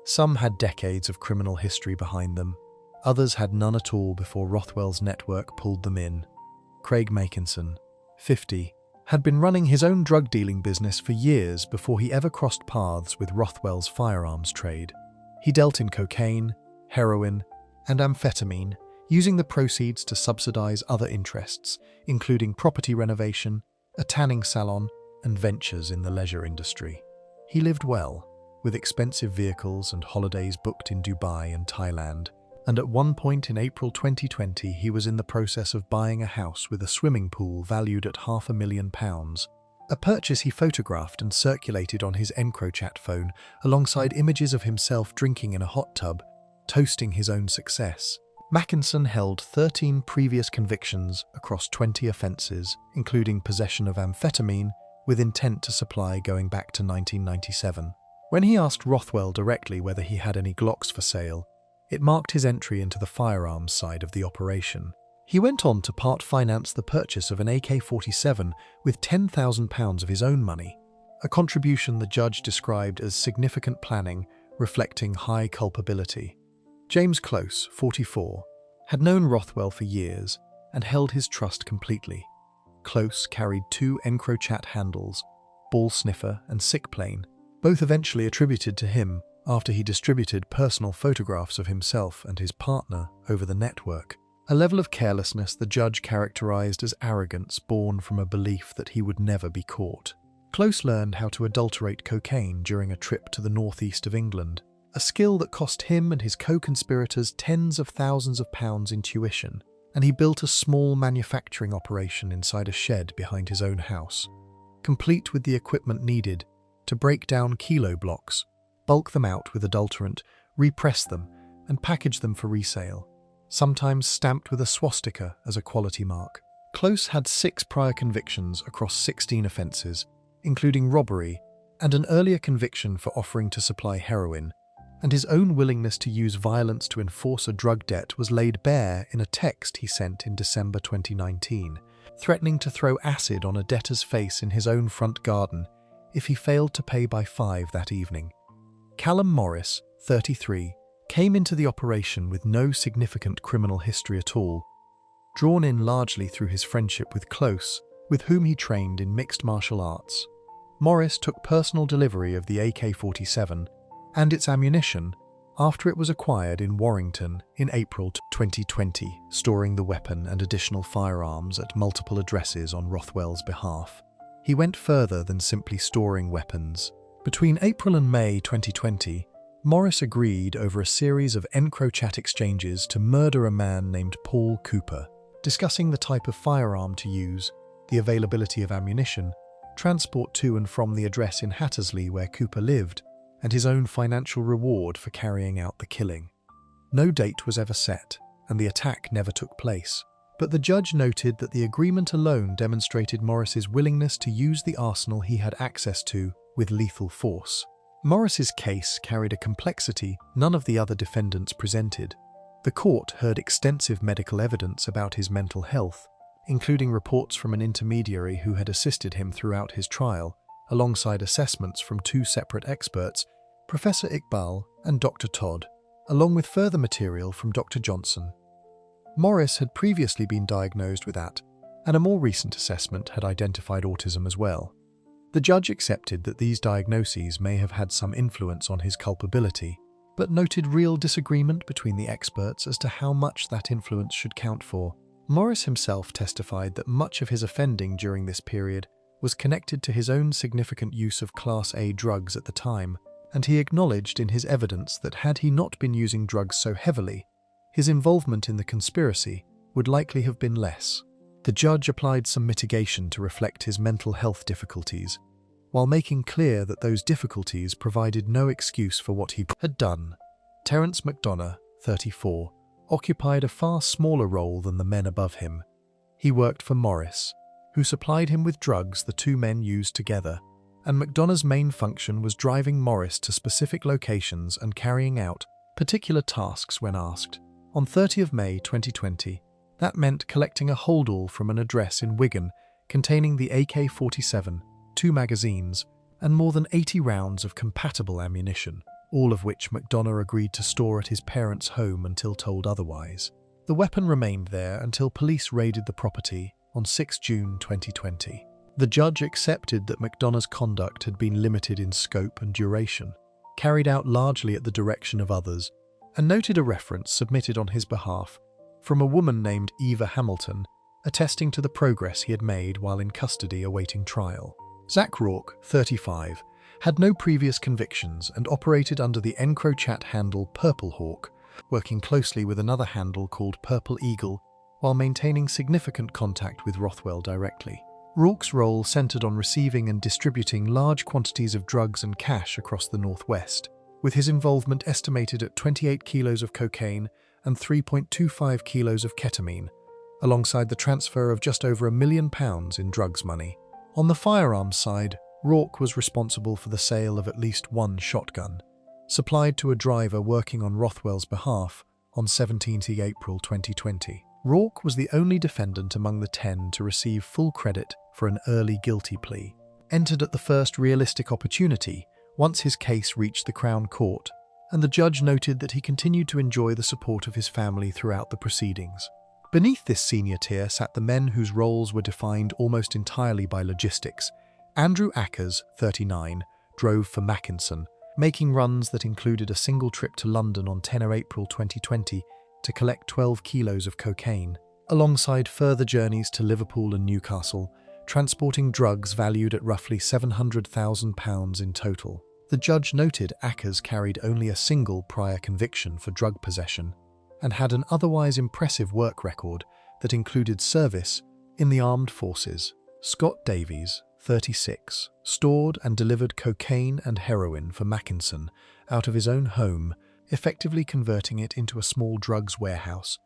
S1: Some had decades of criminal history behind them. Others had none at all before Rothwell's network pulled them in. Craig Makinson, 50, had been running his own drug-dealing business for years before he ever crossed paths with Rothwell's firearms trade. He dealt in cocaine, heroin, and amphetamine, using the proceeds to subsidize other interests, including property renovation, a tanning salon, and ventures in the leisure industry. He lived well, with expensive vehicles and holidays booked in Dubai and Thailand, and at one point in April 2020 he was in the process of buying a house with a swimming pool valued at £500,000, a purchase he photographed and circulated on his EncroChat phone alongside images of himself drinking in a hot tub, toasting his own success. Mackinson held 13 previous convictions across 20 offences, including possession of amphetamine with intent to supply going back to 1997. When he asked Rothwell directly whether he had any Glocks for sale, it marked his entry into the firearms side of the operation. He went on to part finance the purchase of an AK-47 with £10,000 of his own money, a contribution the judge described as significant planning, reflecting high culpability. James Close, 44, had known Rothwell for years and held his trust completely. Close carried 2 EncroChat handles, Ball Sniffer and Sick Plane, both eventually attributed to him after he distributed personal photographs of himself and his partner over the network, a level of carelessness the judge characterized as arrogance born from a belief that he would never be caught. Close learned how to adulterate cocaine during a trip to the northeast of England, a skill that cost him and his co-conspirators tens of thousands of pounds in tuition, and he built a small manufacturing operation inside a shed behind his own house, complete with the equipment needed to break down kilo blocks, bulk them out with adulterant, repress them, and package them for resale, sometimes stamped with a swastika as a quality mark. Close had 6 prior convictions across 16 offences, including robbery and an earlier conviction for offering to supply heroin, and his own willingness to use violence to enforce a drug debt was laid bare in a text he sent in December 2019, threatening to throw acid on a debtor's face in his own front garden if he failed to pay by 5 that evening. Callum Morris, 33, came into the operation with no significant criminal history at all, drawn in largely through his friendship with Close, with whom he trained in mixed martial arts. Morris took personal delivery of the AK-47 and its ammunition after it was acquired in Warrington in April 2020, storing the weapon and additional firearms at multiple addresses on Rothwell's behalf. He went further than simply storing weapons. Between April and May 2020, Morris agreed over a series of EncroChat exchanges to murder a man named Paul Cooper, discussing the type of firearm to use, the availability of ammunition, transport to and from the address in Hattersley where Cooper lived, and his own financial reward for carrying out the killing. No date was ever set, and the attack never took place, but the judge noted that the agreement alone demonstrated Morris's willingness to use the arsenal he had access to with lethal force. Morris's case carried a complexity none of the other defendants presented. The court heard extensive medical evidence about his mental health, including reports from an intermediary who had assisted him throughout his trial, alongside assessments from 2 separate experts, Professor Iqbal and Dr. Todd. along with further material from Dr. Johnson. Morris had previously been diagnosed with AT, and a more recent assessment had identified autism as well. The judge accepted that these diagnoses may have had some influence on his culpability, but noted real disagreement between the experts as to how much that influence should count for. Morris himself testified that much of his offending during this period was connected to his own significant use of Class A drugs at the time, and he acknowledged in his evidence that had he not been using drugs so heavily, his involvement in the conspiracy would likely have been less. The judge applied some mitigation to reflect his mental health difficulties, while making clear that those difficulties provided no excuse for what he had done. Terence McDonough, 34, occupied a far smaller role than the men above him. He worked for Morris, who supplied him with drugs the two men used together, and McDonough's main function was driving Morris to specific locations and carrying out particular tasks when asked. On 30 May 2020, that meant collecting a holdall from an address in Wigan containing the AK-47, 2 magazines, and more than 80 rounds of compatible ammunition, all of which McDonough agreed to store at his parents' home until told otherwise. The weapon remained there until police raided the property on 6 June 2020. The judge accepted that McDonough's conduct had been limited in scope and duration, carried out largely at the direction of others, and noted a reference submitted on his behalf from a woman named Eva Hamilton, attesting to the progress he had made while in custody awaiting trial. Zach Rourke, 35, had no previous convictions and operated under the EncroChat handle Purple Hawk, working closely with another handle called Purple Eagle while maintaining significant contact with Rothwell directly. Rourke's role centered on receiving and distributing large quantities of drugs and cash across the Northwest, with his involvement estimated at 28 kilos of cocaine and 3.25 kilos of ketamine, alongside the transfer of just over £1 million in drugs money. On the firearms side, Rourke was responsible for the sale of at least one shotgun, supplied to a driver working on Rothwell's behalf on 17 April 2020. Rourke was the only defendant among the 10 to receive full credit for an early guilty plea, entered at the first realistic opportunity once his case reached the Crown Court, and the judge noted that he continued to enjoy the support of his family throughout the proceedings. Beneath this senior tier sat the men whose roles were defined almost entirely by logistics. Andrew Ackers, 39, drove for Mackinson, making runs that included a single trip to London on 10 April 2020 to collect 12 kilos of cocaine, alongside further journeys to Liverpool and Newcastle, transporting drugs valued at roughly £700,000 in total. The judge noted Ackers carried only a single prior conviction for drug possession and had an otherwise impressive work record that included service in the armed forces. Scott Davies, 36, stored and delivered cocaine and heroin for Mackinson out of his own home, effectively converting it into a small drugs warehouse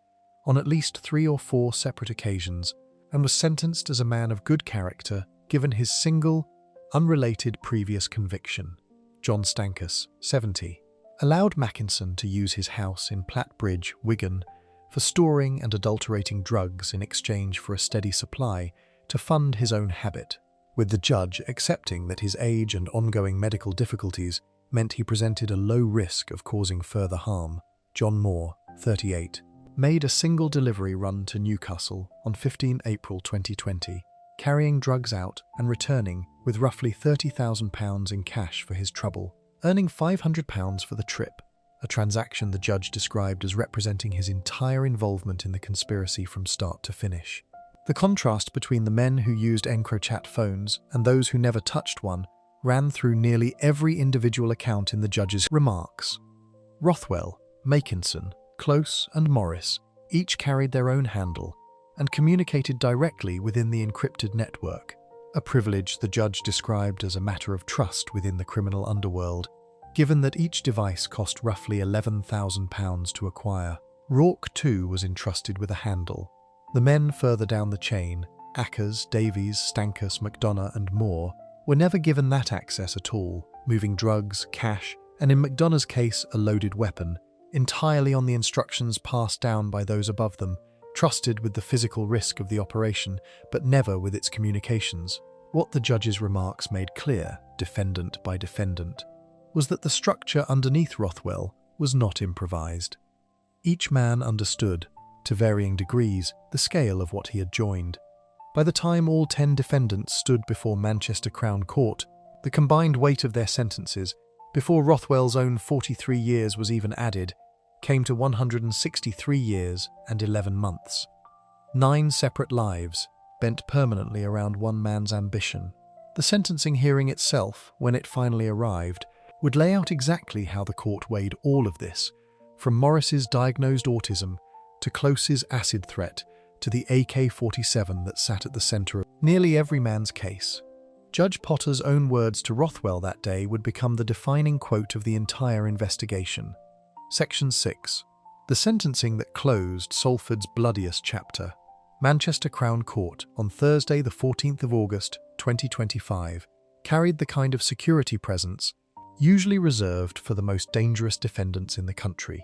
S1: on at least 3 or 4 separate occasions, and was sentenced as a man of good character given his single, unrelated previous conviction. John Stankus, 70, allowed Mackinson to use his house in Plattbridge, Wigan, for storing and adulterating drugs in exchange for a steady supply to fund his own habit, with the judge accepting that his age and ongoing medical difficulties meant he presented a low risk of causing further harm. John Moore, 38, made a single delivery run to Newcastle on 15 April 2020, carrying drugs out and returning with roughly £30,000 in cash for his trouble, earning £500 for the trip, a transaction the judge described as representing his entire involvement in the conspiracy from start to finish. The contrast between the men who used EncroChat phones and those who never touched one ran through nearly every individual account in the judge's remarks. Rothwell, Mackinson, Close, and Morris each carried their own handle and communicated directly within the encrypted network, a privilege the judge described as a matter of trust within the criminal underworld, given that each device cost roughly £11,000 to acquire. Rourke, too, was entrusted with a handle. The men further down the chain, Ackers, Davies, Stankus, McDonough, and Moore, were never given that access at all, moving drugs, cash, and in McDonough's case, a loaded weapon, entirely on the instructions passed down by those above them, trusted with the physical risk of the operation, but never with its communications. What the judge's remarks made clear, defendant by defendant, was that the structure underneath Rothwell was not improvised. Each man understood, to varying degrees, the scale of what he had joined. By the time all 10 defendants stood before Manchester Crown Court, the combined weight of their sentences, before Rothwell's own 43 years was even added, came to 163 years and 11 months. 9 separate lives, bent permanently around one man's ambition. The sentencing hearing itself, when it finally arrived, would lay out exactly how the court weighed all of this, from Morris's diagnosed autism to Close's acid threat to the AK-47 that sat at the center of nearly every man's case. Judge Potter's own words to Rothwell that day would become the defining quote of the entire investigation. Section 6. The sentencing that closed Salford's bloodiest chapter. Manchester Crown Court, on Thursday the 14th of August, 2025, carried the kind of security presence usually reserved for the most dangerous defendants in the country.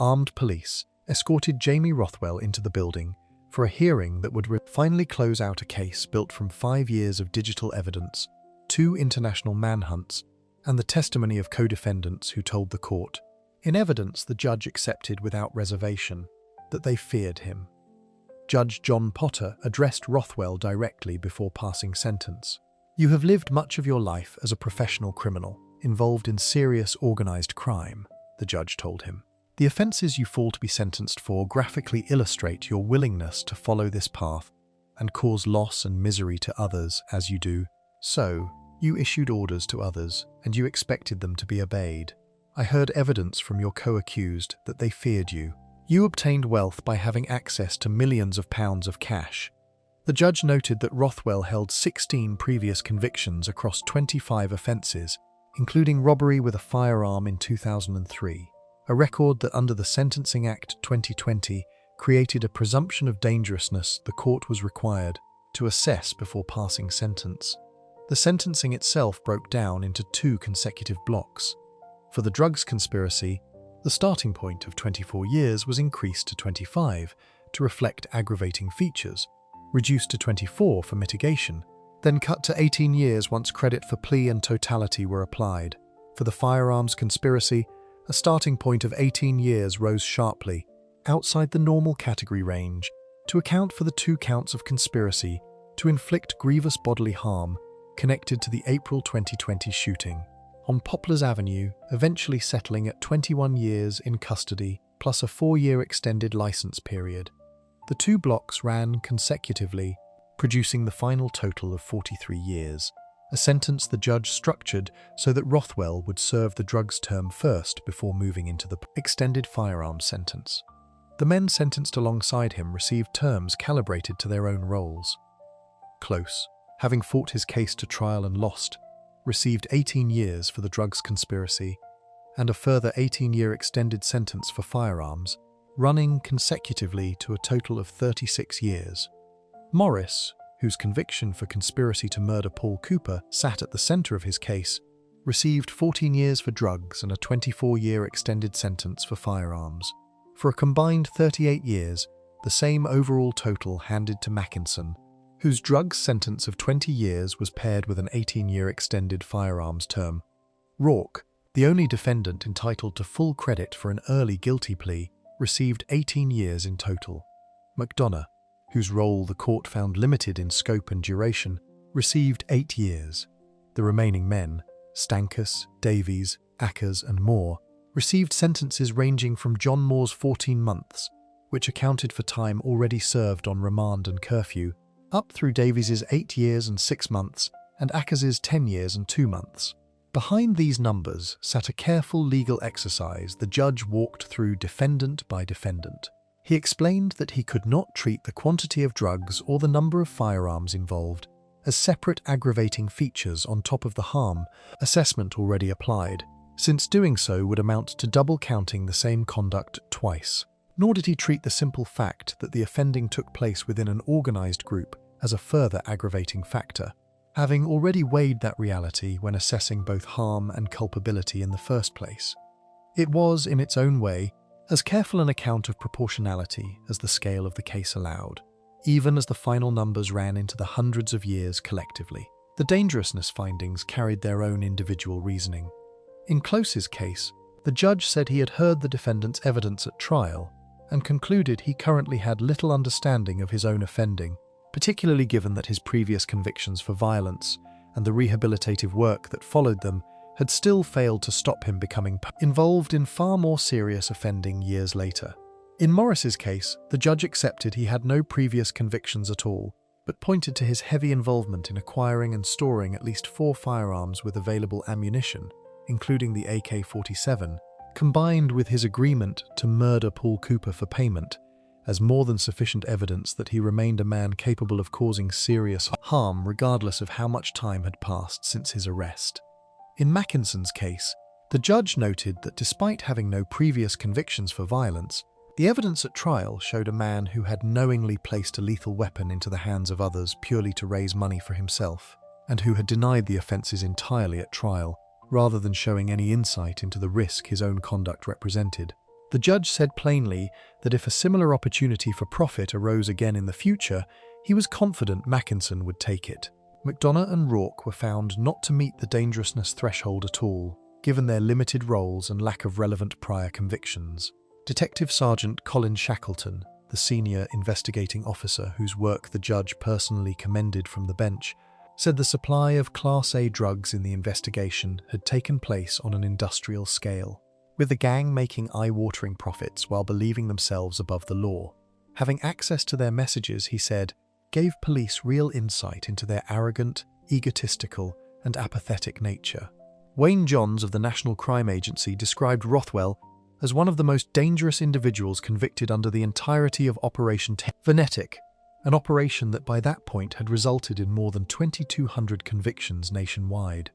S1: Armed police escorted Jamie Rothwell into the building for a hearing that would finally close out a case built from 5 years of digital evidence, 2 international manhunts, and the testimony of co-defendants who told the court, in evidence the judge accepted without reservation, that they feared him. Judge John Potter addressed Rothwell directly before passing sentence. "You have lived much of your life as a professional criminal, involved in serious organized crime," the judge told him. "The offenses you fall to be sentenced for graphically illustrate your willingness to follow this path and cause loss and misery to others as you do. So, you issued orders to others, and you expected them to be obeyed. I heard evidence from your co-accused that they feared you. You obtained wealth by having access to millions of pounds of cash." The judge noted that Rothwell held 16 previous convictions across 25 offences, including robbery with a firearm in 2003, a record that under the Sentencing Act 2020 created a presumption of dangerousness the court was required to assess before passing sentence. The sentencing itself broke down into 2 consecutive blocks. For the drugs conspiracy, the starting point of 24 years was increased to 25 to reflect aggravating features, reduced to 24 for mitigation, then cut to 18 years once credit for plea and totality were applied. For the firearms conspiracy, a starting point of 18 years rose sharply, outside the normal category range, to account for the 2 counts of conspiracy to inflict grievous bodily harm connected to the April 2020 shooting on Poplars Avenue, eventually settling at 21 years in custody plus a 4-year extended license period. The 2 blocks ran consecutively, producing the final total of 43 years, a sentence the judge structured so that Rothwell would serve the drugs term first before moving into the extended firearms sentence. The men sentenced alongside him received terms calibrated to their own roles. Close, having fought his case to trial and lost, received 18 years for the drugs conspiracy and a further 18-year extended sentence for firearms, running consecutively to a total of 36 years. Morris, whose conviction for conspiracy to murder Paul Cooper sat at the center of his case, received 14 years for drugs and a 24-year extended sentence for firearms. For a combined 38 years, the same overall total handed to Mackinson, whose drugs sentence of 20 years was paired with an 18-year extended firearms term. Rourke, the only defendant entitled to full credit for an early guilty plea, received 18 years in total. McDonough, whose role the court found limited in scope and duration, received 8 years. The remaining men, Stankus, Davies, Ackers and Moore, received sentences ranging from John Moore's 14 months, which accounted for time already served on remand and curfew, up through Davies's 8 years and 6 months and Ackers's 10 years and 2 months. Behind these numbers sat a careful legal exercise the judge walked through defendant by defendant. He explained that he could not treat the quantity of drugs or the number of firearms involved as separate aggravating features on top of the harm assessment already applied, since doing so would amount to double counting the same conduct twice. Nor did he treat the simple fact that the offending took place within an organized group as a further aggravating factor, having already weighed that reality when assessing both harm and culpability in the first place. It was, in its own way, as careful an account of proportionality as the scale of the case allowed, even as the final numbers ran into the hundreds of years collectively. The dangerousness findings carried their own individual reasoning. In Close's case, The judge said he had heard the defendant's evidence at trial and concluded he currently had little understanding of his own offending, particularly given that his previous convictions for violence and the rehabilitative work that followed them had still failed to stop him becoming involved in far more serious offending years later. In Morris's case, the judge accepted he had no previous convictions at all, but pointed to his heavy involvement in acquiring and storing at least 4 firearms with available ammunition, including the AK-47, combined with his agreement to murder Paul Cooper for payment, as more than sufficient evidence that he remained a man capable of causing serious harm regardless of how much time had passed since his arrest. In Mackinson's case, the judge noted that despite having no previous convictions for violence, the evidence at trial showed a man who had knowingly placed a lethal weapon into the hands of others purely to raise money for himself, and who had denied the offences entirely at trial, rather than showing any insight into the risk his own conduct represented. The judge said plainly that if a similar opportunity for profit arose again in the future, he was confident Mackinson would take it. McDonough and Rourke were found not to meet the dangerousness threshold at all, given their limited roles and lack of relevant prior convictions. Detective Sergeant Colin Shackleton, the senior investigating officer whose work the judge personally commended from the bench, said the supply of Class A drugs in the investigation had taken place on an industrial scale, with the gang making eye-watering profits while believing themselves above the law. Having access to their messages, he said, gave police real insight into their arrogant, egotistical, and apathetic nature. Wayne Johns of the National Crime Agency described Rothwell as one of the most dangerous individuals convicted under the entirety of Operation Venetic, an operation that by that point had resulted in more than 2,200 convictions nationwide.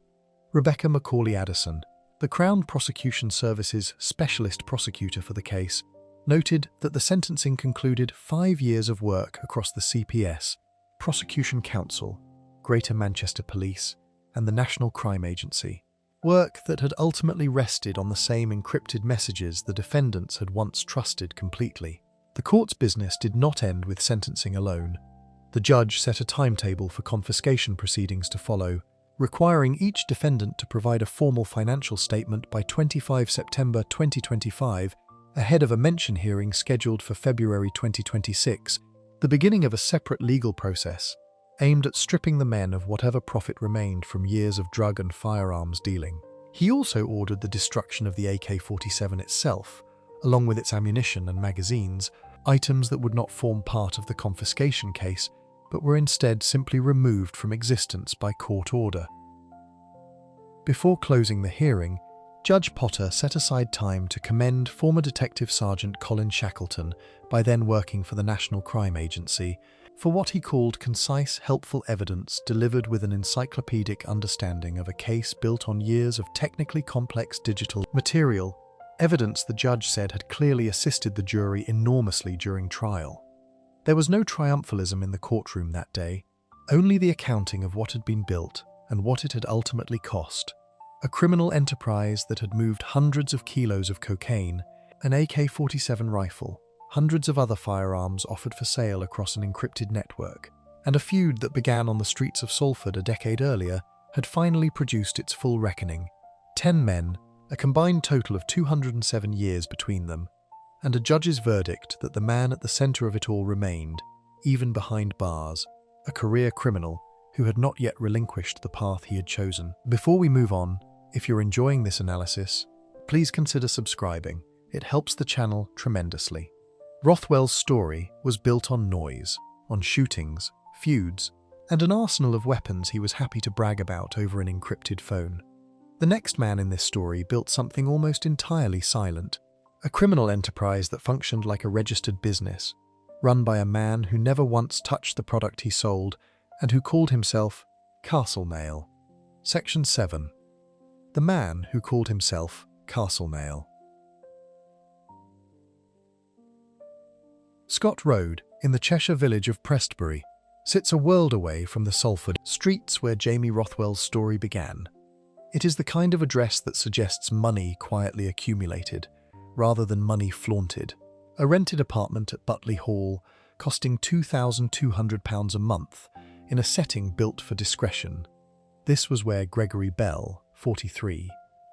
S1: Rebecca Macaulay Addison, the Crown Prosecution Service's specialist prosecutor for the case, noted that the sentencing concluded 5 years of work across the CPS, Prosecution Council, Greater Manchester Police, and the National Crime Agency. Work that had ultimately rested on the same encrypted messages the defendants had once trusted completely. The court's business did not end with sentencing alone. The judge set a timetable for confiscation proceedings to follow, requiring each defendant to provide a formal financial statement by 25 September 2025, ahead of a mention hearing scheduled for February 2026, the beginning of a separate legal process aimed at stripping the men of whatever profit remained from years of drug and firearms dealing. He also ordered the destruction of the AK-47 itself, along with its ammunition and magazines, items that would not form part of the confiscation case, but were instead simply removed from existence by court order. Before closing the hearing, Judge Potter set aside time to commend former Detective Sergeant Colin Shackleton, by then working for the National Crime Agency, for what he called concise, helpful evidence delivered with an encyclopedic understanding of a case built on years of technically complex digital material, evidence the judge said had clearly assisted the jury enormously during trial. There was no triumphalism in the courtroom that day, only the accounting of what had been built and what it had ultimately cost. A criminal enterprise that had moved hundreds of kilos of cocaine, an AK-47 rifle, hundreds of other firearms offered for sale across an encrypted network, and a feud that began on the streets of Salford a decade earlier had finally produced its full reckoning. 10 men, a combined total of 207 years between them, and a judge's verdict that the man at the center of it all remained, even behind bars, a career criminal who had not yet relinquished the path he had chosen. Before we move on, if you're enjoying this analysis, please consider subscribing. It helps the channel tremendously. Rothwell's story was built on noise, on shootings, feuds, and an arsenal of weapons he was happy to brag about over an encrypted phone. The next man in this story built something almost entirely silent, a criminal enterprise that functioned like a registered business, run by a man who never once touched the product he sold and who called himself Castle Nail. Section 7. The man who called himself Castle Nail. Scott Road, in the Cheshire village of Prestbury, sits a world away from the Salford streets where Jamie Rothwell's story began. It is the kind of address that suggests money quietly accumulated, rather than money flaunted. A rented apartment at Butley Hall, costing £2,200 a month, in a setting built for discretion. This was where Gregory Bell, 43,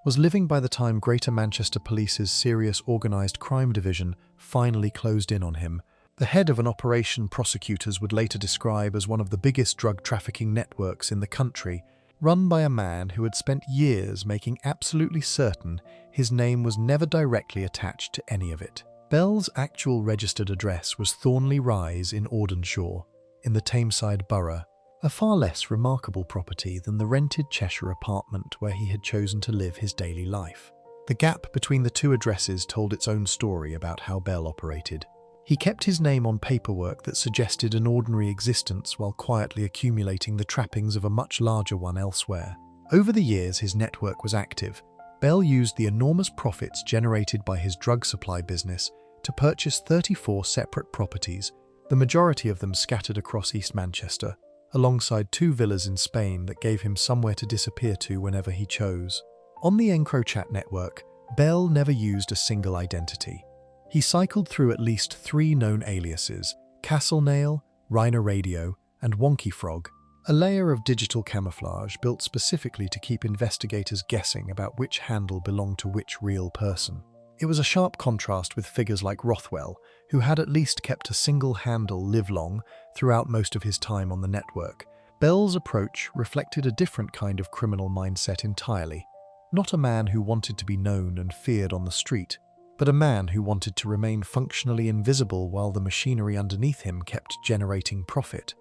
S1: was living by the time Greater Manchester Police's Serious Organised Crime Division finally closed in on him, the head of an operation prosecutors would later describe as one of the biggest drug trafficking networks in the country, run by a man who had spent years making absolutely certain his name was never directly attached to any of it. Bell's actual registered address was Thornley Rise in Audenshaw, in the Tameside borough, a far less remarkable property than the rented Cheshire apartment where he had chosen to live his daily life. The gap between the two addresses told its own story about how Bell operated. He kept his name on paperwork that suggested an ordinary existence while quietly accumulating the trappings of a much larger one elsewhere. Over the years his network was active. Bell used the enormous profits generated by his drug supply business to purchase 34 separate properties, the majority of them scattered across East Manchester, alongside 2 villas in Spain that gave him somewhere to disappear to whenever he chose. On the EncroChat network, Bell never used a single identity. He cycled through at least 3 known aliases: Castle Nail, Rhino Radio, and Wonky Frog, a layer of digital camouflage built specifically to keep investigators guessing about which handle belonged to which real person. It was a sharp contrast with figures like Rothwell, who had at least kept a single handle livelong throughout most of his time on the network. Bell's approach reflected a different kind of criminal mindset entirely. Not a man who wanted to be known and feared on the street, but a man who wanted to remain functionally invisible while the machinery underneath him kept generating profit.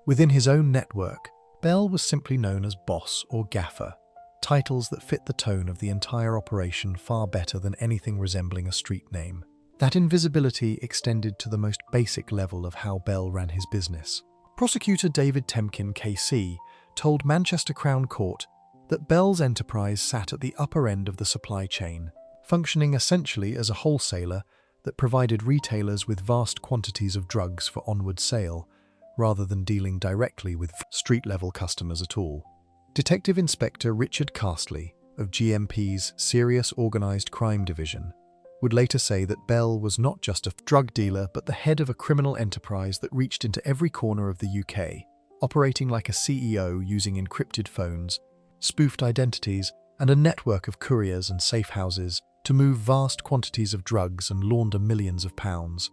S1: Within his own network, Bell was simply known as Boss or Gaffer, titles that fit the tone of the entire operation far better than anything resembling a street name. That invisibility extended to the most basic level of how Bell ran his business. Prosecutor David Temkin, KC, told Manchester Crown Court that Bell's enterprise sat at the upper end of the supply chain, functioning essentially as a wholesaler that provided retailers with vast quantities of drugs for onward sale, rather than dealing directly with street-level customers at all. Detective Inspector Richard Castley of GMP's Serious Organised Crime Division would later say that Bell was not just a drug dealer but the head of a criminal enterprise that reached into every corner of the UK, operating like a CEO using encrypted phones, spoofed identities, and a network of couriers and safe houses to move vast quantities of drugs and launder millions of pounds.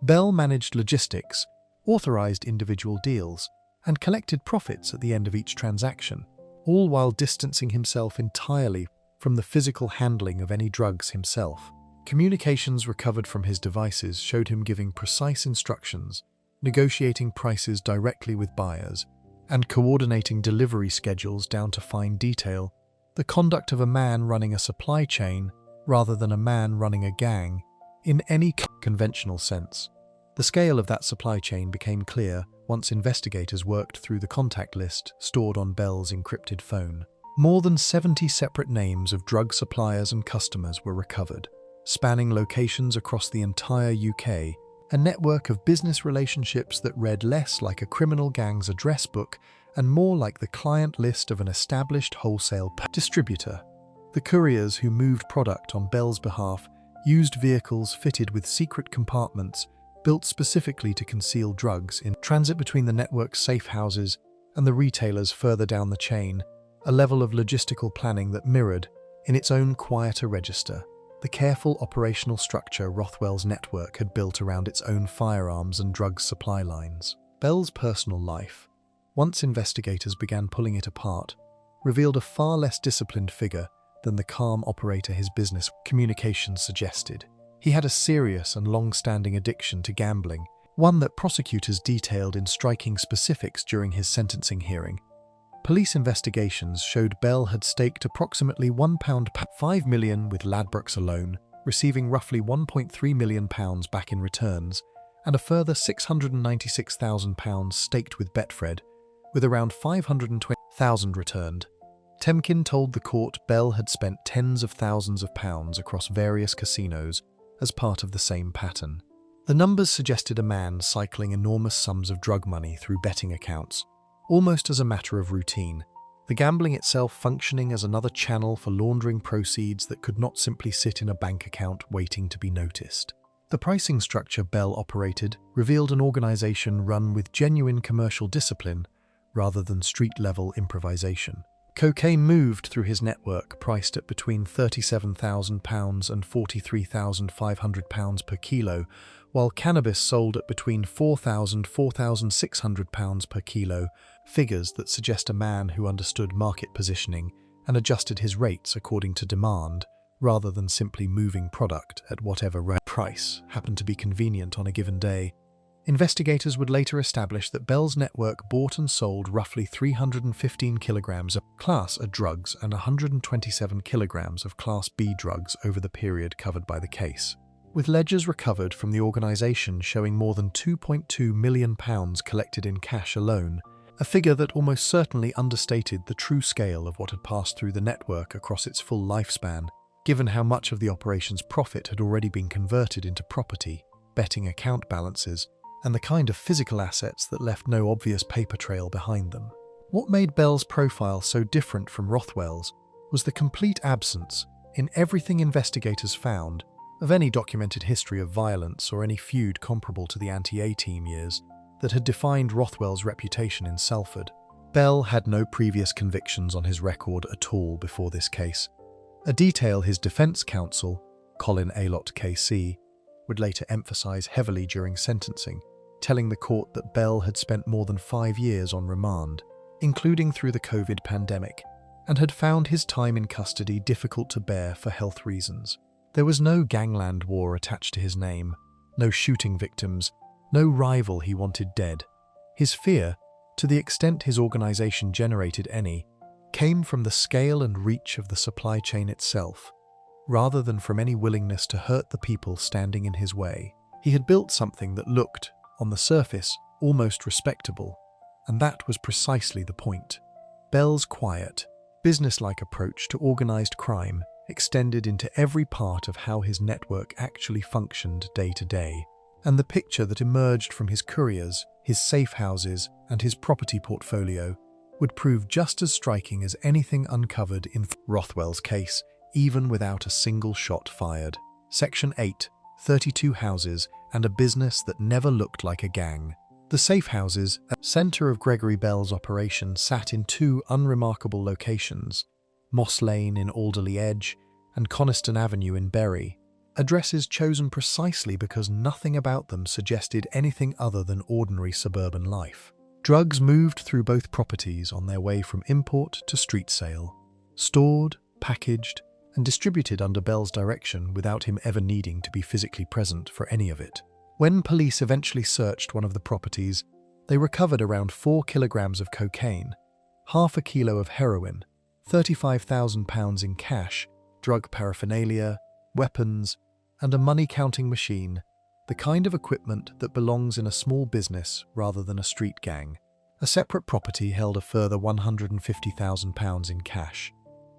S1: Bell managed logistics, authorized individual deals, and collected profits at the end of each transaction, all while distancing himself entirely from the physical handling of any drugs himself. Communications recovered from his devices showed him giving precise instructions, negotiating prices directly with buyers, and coordinating delivery schedules down to fine detail, the conduct of a man running a supply chain rather than a man running a gang in any conventional sense. The scale of that supply chain became clear once investigators worked through the contact list stored on Bell's encrypted phone. More than 70 separate names of drug suppliers and customers were recovered, spanning locations across the entire UK, a network of business relationships that read less like a criminal gang's address book and more like the client list of an established wholesale distributor. The couriers who moved product on Bell's behalf used vehicles fitted with secret compartments built specifically to conceal drugs in transit between the network's safe houses and the retailers further down the chain, a level of logistical planning that mirrored, in its own quieter register, the careful operational structure Rothwell's network had built around its own firearms and drugs supply lines. Bell's personal life, once investigators began pulling it apart, revealed a far less disciplined figure than the calm operator his business communications suggested. He had a serious and long-standing addiction to gambling, one that prosecutors detailed in striking specifics during his sentencing hearing. Police investigations showed Bell had staked approximately £5 million with Ladbrokes alone, receiving roughly £1.3 million back in returns, and a further £696,000 staked with Betfred, with around £520,000 returned. Temkin told the court Bell had spent tens of thousands of pounds across various casinos as part of the same pattern. The numbers suggested a man cycling enormous sums of drug money through betting accounts, almost as a matter of routine, the gambling itself functioning as another channel for laundering proceeds that could not simply sit in a bank account waiting to be noticed. The pricing structure Bell operated revealed an organization run with genuine commercial discipline rather than street-level improvisation. Cocaine moved through his network priced at between £37,000 and £43,500 per kilo, while cannabis sold at between £4,000 and £4,600 per kilo, figures that suggest a man who understood market positioning and adjusted his rates according to demand, rather than simply moving product at whatever price happened to be convenient on a given day. Investigators would later establish that Bell's network bought and sold roughly 315 kilograms of Class A drugs and 127 kilograms of Class B drugs over the period covered by the case, with ledgers recovered from the organization showing more than £2.2 million collected in cash alone, a figure that almost certainly understated the true scale of what had passed through the network across its full lifespan, given how much of the operation's profit had already been converted into property, betting account balances, and the kind of physical assets that left no obvious paper trail behind them. What made Bell's profile so different from Rothwell's was the complete absence, in everything investigators found, of any documented history of violence or any feud comparable to the anti-A-team years that had defined Rothwell's reputation in Salford. Bell had no previous convictions on his record at all before this case, a detail his defense counsel, Colin Aylott KC, would later emphasize heavily during sentencing, telling the court that Bell had spent more than 5 years on remand, including through the COVID pandemic, and had found his time in custody difficult to bear for health reasons. There was no gangland war attached to his name, no shooting victims, no rival he wanted dead. His fear, to the extent his organization generated any, came from the scale and reach of the supply chain itself, rather than from any willingness to hurt the people standing in his way. He had built something that looked, on the surface, almost respectable, and that was precisely the point. Bell's quiet, businesslike approach to organized crime extended into every part of how his network actually functioned day to day, and the picture that emerged from his couriers, his safe houses, and his property portfolio would prove just as striking as anything uncovered in Rothwell's case, even without a single shot fired. Section 8, 32 houses and a business that never looked like a gang. The safe houses, at the center of Gregory Bell's operation, sat in 2 unremarkable locations, Moss Lane in Alderley Edge and Coniston Avenue in Bury, addresses chosen precisely because nothing about them suggested anything other than ordinary suburban life. Drugs moved through both properties on their way from import to street sale, stored, packaged, and distributed under Bell's direction without him ever needing to be physically present for any of it. When police eventually searched one of the properties, they recovered around 4 kilograms of cocaine, half a kilo of heroin, £35,000 in cash, drug paraphernalia, weapons, and a money-counting machine, the kind of equipment that belongs in a small business rather than a street gang. A separate property held a further £150,000 in cash,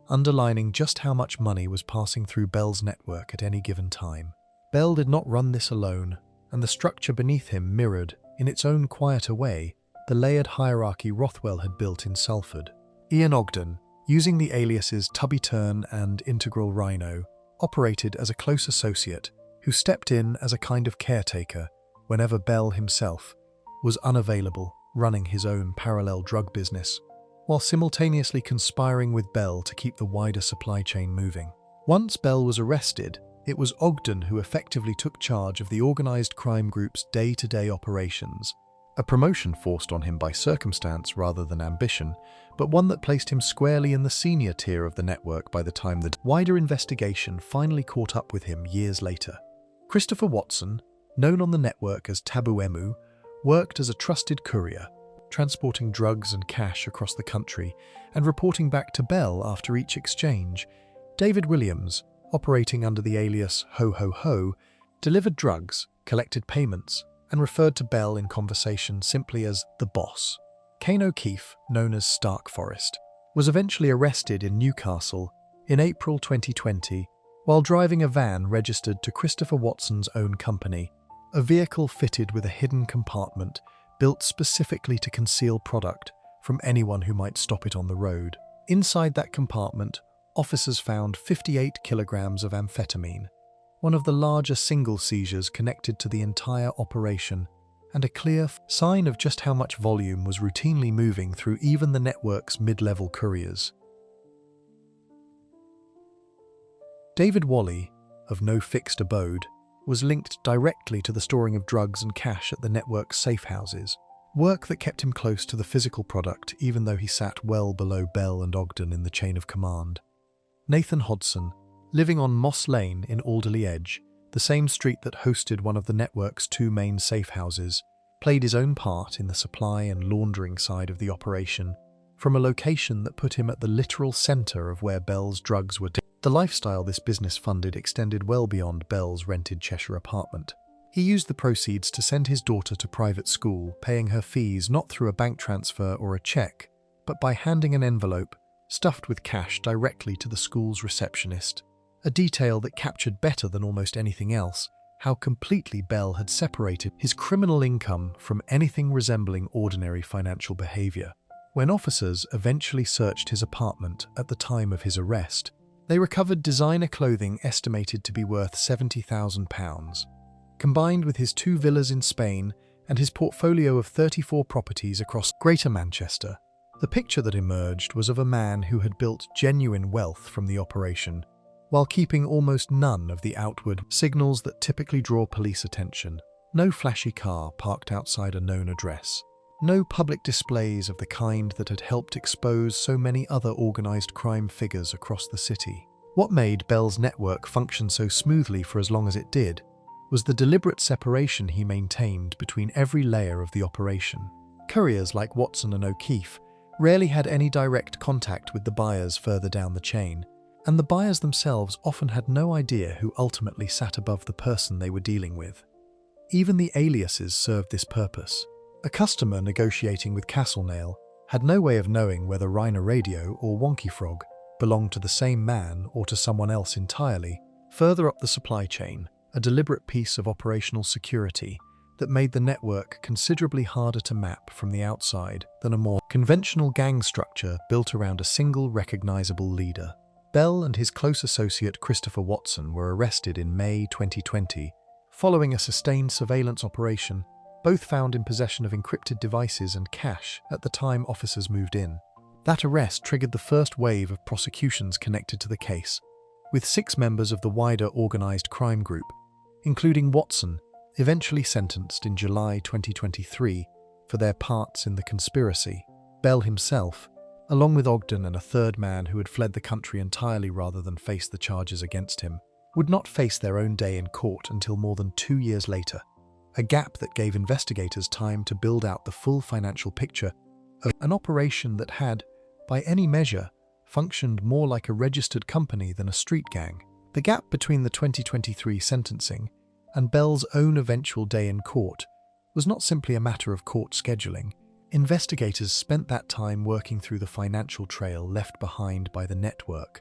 S1: underlining just how much money was passing through Bell's network at any given time. Bell did not run this alone, and the structure beneath him mirrored, in its own quieter way, the layered hierarchy Rothwell had built in Salford. Ian Ogden, using the aliases Tubby Turn and Integral Rhino, operated as a close associate who stepped in as a kind of caretaker whenever Bell himself was unavailable, running his own parallel drug business, while simultaneously conspiring with Bell to keep the wider supply chain moving. Once Bell was arrested, it was Ogden who effectively took charge of the organized crime group's day-to-day operations, a promotion forced on him by circumstance rather than ambition, but one that placed him squarely in the senior tier of the network by the time the wider investigation finally caught up with him years later. Christopher Watson, known on the network as Tabu Emu, worked as a trusted courier, transporting drugs and cash across the country and reporting back to Bell after each exchange. David Williams, operating under the alias Ho Ho Ho, delivered drugs, collected payments, and referred to Bell in conversation simply as the boss. Kane O'Keefe, known as Stark Forest, was eventually arrested in Newcastle in April 2020 while driving a van registered to Christopher Watson's own company, a vehicle fitted with a hidden compartment built specifically to conceal product from anyone who might stop it on the road. Inside that compartment, officers found 58 kilograms of amphetamine, one of the larger single seizures connected to the entire operation, and a clear sign of just how much volume was routinely moving through even the network's mid-level couriers. David Wally, of no fixed abode, was linked directly to the storing of drugs and cash at the network's safe houses, work that kept him close to the physical product even though he sat well below Bell and Ogden in the chain of command. Nathan Hodson, living on Moss Lane in Alderley Edge, the same street that hosted one of the network's two main safe houses, played his own part in the supply and laundering side of the operation, from a location that put him at the literal center of where Bell's drugs were. The lifestyle this business funded extended well beyond Bell's rented Cheshire apartment. He used the proceeds to send his daughter to private school, paying her fees not through a bank transfer or a check, but by handing an envelope stuffed with cash directly to the school's receptionist, a detail that captured better than almost anything else how completely Bell had separated his criminal income from anything resembling ordinary financial behavior. When officers eventually searched his apartment at the time of his arrest, they recovered designer clothing estimated to be worth £70,000. Combined with his 2 villas in Spain and his portfolio of 34 properties across Greater Manchester, the picture that emerged was of a man who had built genuine wealth from the operation, while keeping almost none of the outward signals that typically draw police attention. No flashy car parked outside a known address. No public displays of the kind that had helped expose so many other organised crime figures across the city. What made Bell's network function so smoothly for as long as it did was the deliberate separation he maintained between every layer of the operation. Couriers like Watson and O'Keefe rarely had any direct contact with the buyers further down the chain, and the buyers themselves often had no idea who ultimately sat above the person they were dealing with. Even the aliases served this purpose. A customer negotiating with Castlenail had no way of knowing whether Rhino Radio or Wonky Frog belonged to the same man or to someone else entirely. Further up the supply chain, a deliberate piece of operational security that made the network considerably harder to map from the outside than a more conventional gang structure built around a single recognizable leader. Bell and his close associate Christopher Watson were arrested in May 2020 following a sustained surveillance operation, both found in possession of encrypted devices and cash at the time officers moved in. That arrest triggered the first wave of prosecutions connected to the case, with 6 members of the wider organised crime group, including Watson, eventually sentenced in July 2023 for their parts in the conspiracy. Bell himself, along with Ogden and a third man who had fled the country entirely rather than face the charges against him, would not face their own day in court until more than 2 years later, a gap that gave investigators time to build out the full financial picture of an operation that had, by any measure, functioned more like a registered company than a street gang. The gap between the 2023 sentencing and Bell's own eventual day in court was not simply a matter of court scheduling. Investigators spent that time working through the financial trail left behind by the network,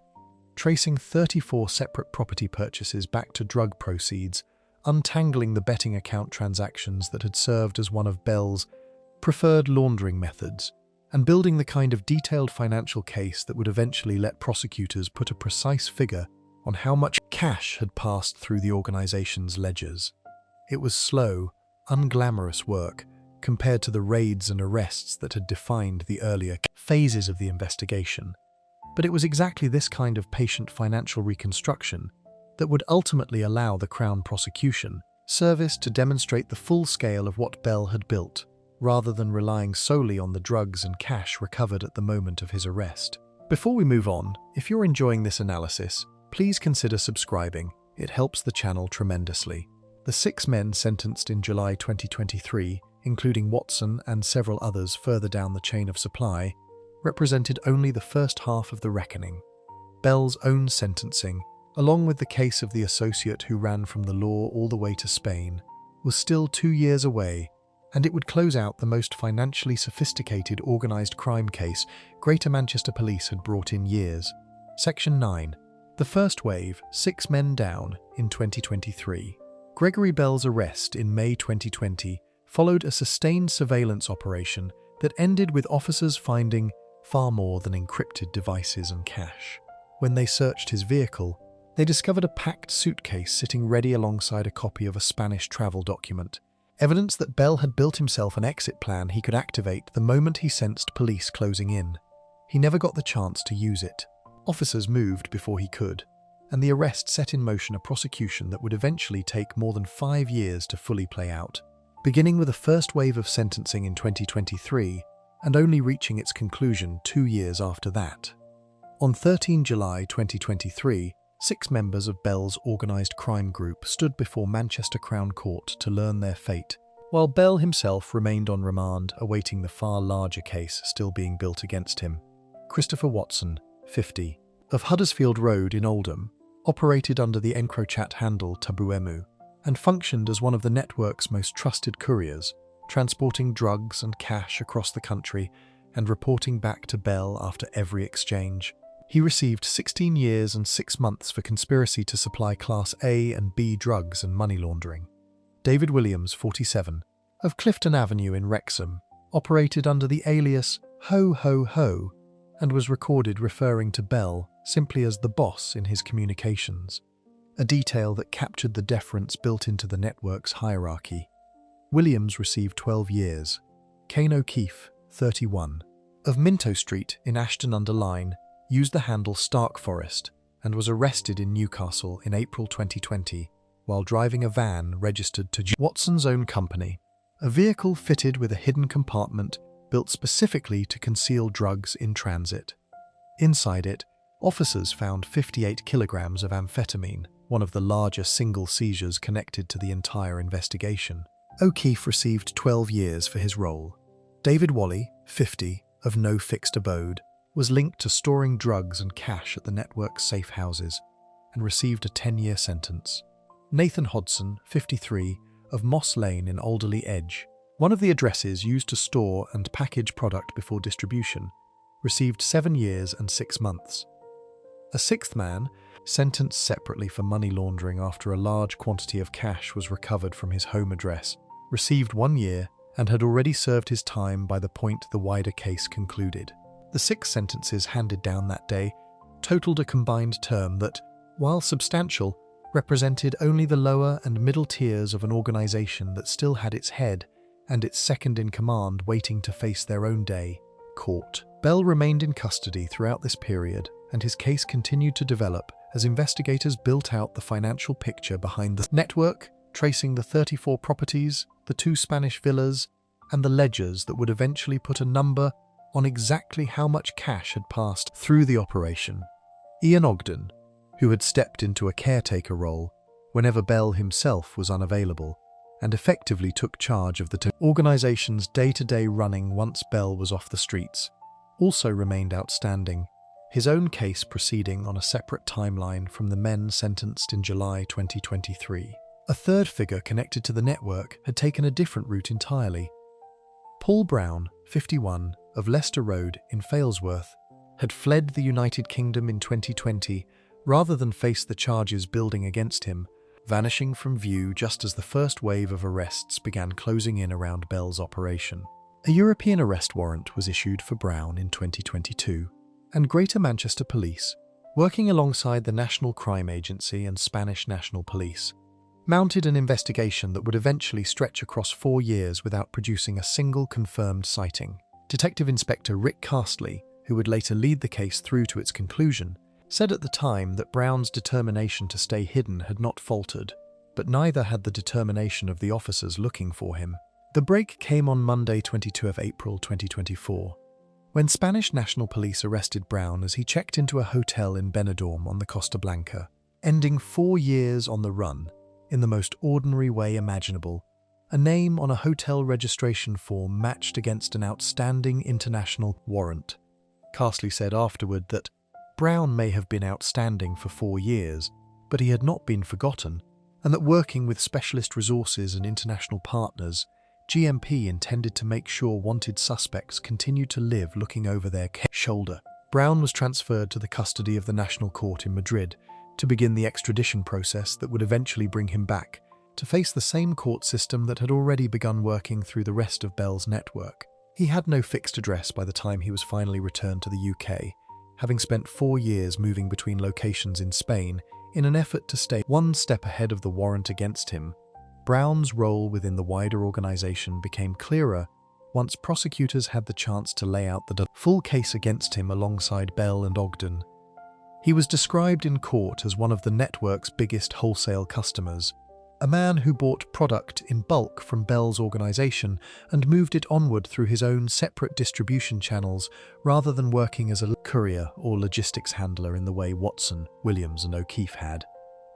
S1: tracing 34 separate property purchases back to drug proceeds, untangling the betting account transactions that had served as one of Bell's preferred laundering methods, and building the kind of detailed financial case that would eventually let prosecutors put a precise figure on how much cash had passed through the organization's ledgers. It was slow, unglamorous work compared to the raids and arrests that had defined the earlier phases of the investigation, but it was exactly this kind of patient financial reconstruction that would ultimately allow the Crown prosecution service to demonstrate the full scale of what Bell had built, rather than relying solely on the drugs and cash recovered at the moment of his arrest. Before we move on, if you're enjoying this analysis, please consider subscribing. It helps the channel tremendously. The 6 men sentenced in July 2023, including Watson and several others further down the chain of supply, represented only the first half of the reckoning. Bell's own sentencing, along with the case of the associate who ran from the law all the way to Spain, was still 2 years away, and it would close out the most financially sophisticated organised crime case Greater Manchester Police had brought in years. Section 9. The first wave, 6 men down, in 2023. Gregory Bell's arrest in May 2020 followed a sustained surveillance operation that ended with officers finding far more than encrypted devices and cash. When they searched his vehicle, they discovered a packed suitcase sitting ready alongside a copy of a Spanish travel document, evidence that Bell had built himself an exit plan he could activate the moment he sensed police closing in. He never got the chance to use it. Officers moved before he could. and the arrest set in motion a prosecution that would eventually take more than 5 years to fully play out, beginning with a first wave of sentencing in 2023 and only reaching its conclusion 2 years after that. On 13 July 2023, 6 members of Bell's organised crime group stood before Manchester Crown Court to learn their fate, while Bell himself remained on remand awaiting the far larger case still being built against him. Christopher Watson, 50, of Huddersfield Road in Oldham, operated under the EncroChat handle Tabuemu and functioned as one of the network's most trusted couriers, transporting drugs and cash across the country and reporting back to Bell after every exchange. He received 16 years and 6 months for conspiracy to supply Class A and B drugs and money laundering. David Williams, 47, of Clifton Avenue in Wrexham, operated under the alias Ho Ho Ho and was recorded referring to Bell simply as the boss in his communications, a detail that captured the deference built into the network's hierarchy. Williams received 12 years. Kane O'Keefe, 31, of Minto Street in Ashton-under-Lyne, used the handle Stark Forest and was arrested in Newcastle in April 2020 while driving a van registered to Watson's own company, a vehicle fitted with a hidden compartment built specifically to conceal drugs in transit. Inside it, officers found 58 kilograms of amphetamine, one of the larger single seizures connected to the entire investigation. O'Keefe received 12 years for his role. David Wally, 50, of No Fixed Abode, was linked to storing drugs and cash at the network's safe houses and received a 10-year sentence. Nathan Hodson, 53, of Moss Lane in Alderley Edge, one of the addresses used to store and package product before distribution, received 7 years and 6 months. A 6th man, sentenced separately for money laundering after a large quantity of cash was recovered from his home address, received 1 year and had already served his time by the point the wider case concluded. The 6 sentences handed down that day totaled a combined term that, while substantial, represented only the lower and middle tiers of an organisation that still had its head and its second-in-command waiting to face their own day, court. Bell remained in custody throughout this period, and his case continued to develop as investigators built out the financial picture behind the network, tracing the 34 properties, the 2 Spanish villas, and the ledgers that would eventually put a number on exactly how much cash had passed through the operation. Ian Ogden, who had stepped into a caretaker role whenever Bell himself was unavailable, and effectively took charge of the organisation's day-to-day running once Bell was off the streets, also remained outstanding, his own case proceeding on a separate timeline from the men sentenced in July 2023. A third figure connected to the network had taken a different route entirely. Paul Brown, 51, of Leicester Road in Failsworth, had fled the United Kingdom in 2020 rather than face the charges building against him, vanishing from view just as the first wave of arrests began closing in around Bell's operation. A European arrest warrant was issued for Brown in 2022, and Greater Manchester Police, working alongside the National Crime Agency and Spanish National Police, mounted an investigation that would eventually stretch across 4 years without producing a single confirmed sighting. Detective Inspector Rick Castley, who would later lead the case through to its conclusion, said at the time that Brown's determination to stay hidden had not faltered, but neither had the determination of the officers looking for him. The break came on Monday, 22 of April 2024, when Spanish National Police arrested Brown as he checked into a hotel in Benidorm on the Costa Blanca, ending 4 years on the run in the most ordinary way imaginable. A name on a hotel registration form matched against an outstanding international warrant. Castley said afterward that Brown may have been outstanding for 4 years, but he had not been forgotten, and that working with specialist resources and international partners, GMP intended to make sure wanted suspects continued to live looking over their shoulder. Brown was transferred to the custody of the National Court in Madrid to begin the extradition process that would eventually bring him back to face the same court system that had already begun working through the rest of Bell's network. He had no fixed address by the time he was finally returned to the UK, having spent 4 years moving between locations in Spain in an effort to stay one step ahead of the warrant against him. Brown's role within the wider organisation became clearer once prosecutors had the chance to lay out the full case against him alongside Bell and Ogden. He was described in court as one of the network's biggest wholesale customers, a man who bought product in bulk from Bell's organization and moved it onward through his own separate distribution channels rather than working as a courier or logistics handler in the way Watson, Williams, and O'Keefe had.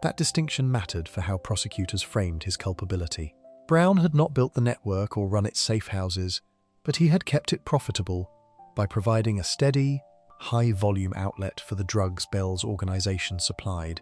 S1: That distinction mattered for how prosecutors framed his culpability. Brown had not built the network or run its safe houses, but he had kept it profitable by providing a steady, high-volume outlet for the drugs Bell's organization supplied,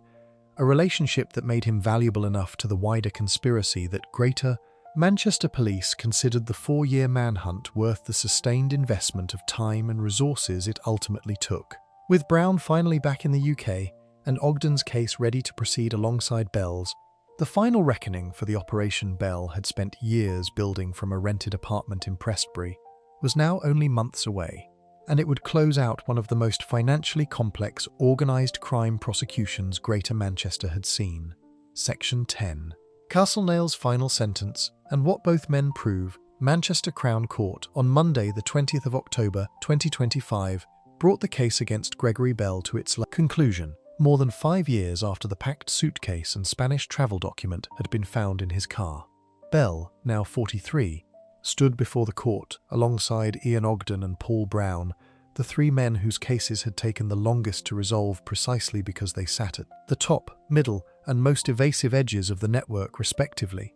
S1: a relationship that made him valuable enough to the wider conspiracy that Greater Manchester Police considered the 4-year manhunt worth the sustained investment of time and resources it ultimately took. With Brown finally back in the UK and Ogden's case ready to proceed alongside Bell's, the final reckoning for the operation Bell had spent years building from a rented apartment in Prestbury was now only months away, and it would close out one of the most financially complex organised crime prosecutions Greater Manchester had seen. Section 10. Castlenail's final sentence, and what both men prove. Manchester Crown Court, on Monday the 20th of October 2025, brought the case against Gregory Bell to its conclusion, more than 5 years after the packed suitcase and Spanish travel document had been found in his car. Bell, now 43, stood before the court alongside Ian Ogden and Paul Brown, the 3 men whose cases had taken the longest to resolve precisely because they sat at the top, middle, and most evasive edges of the network respectively.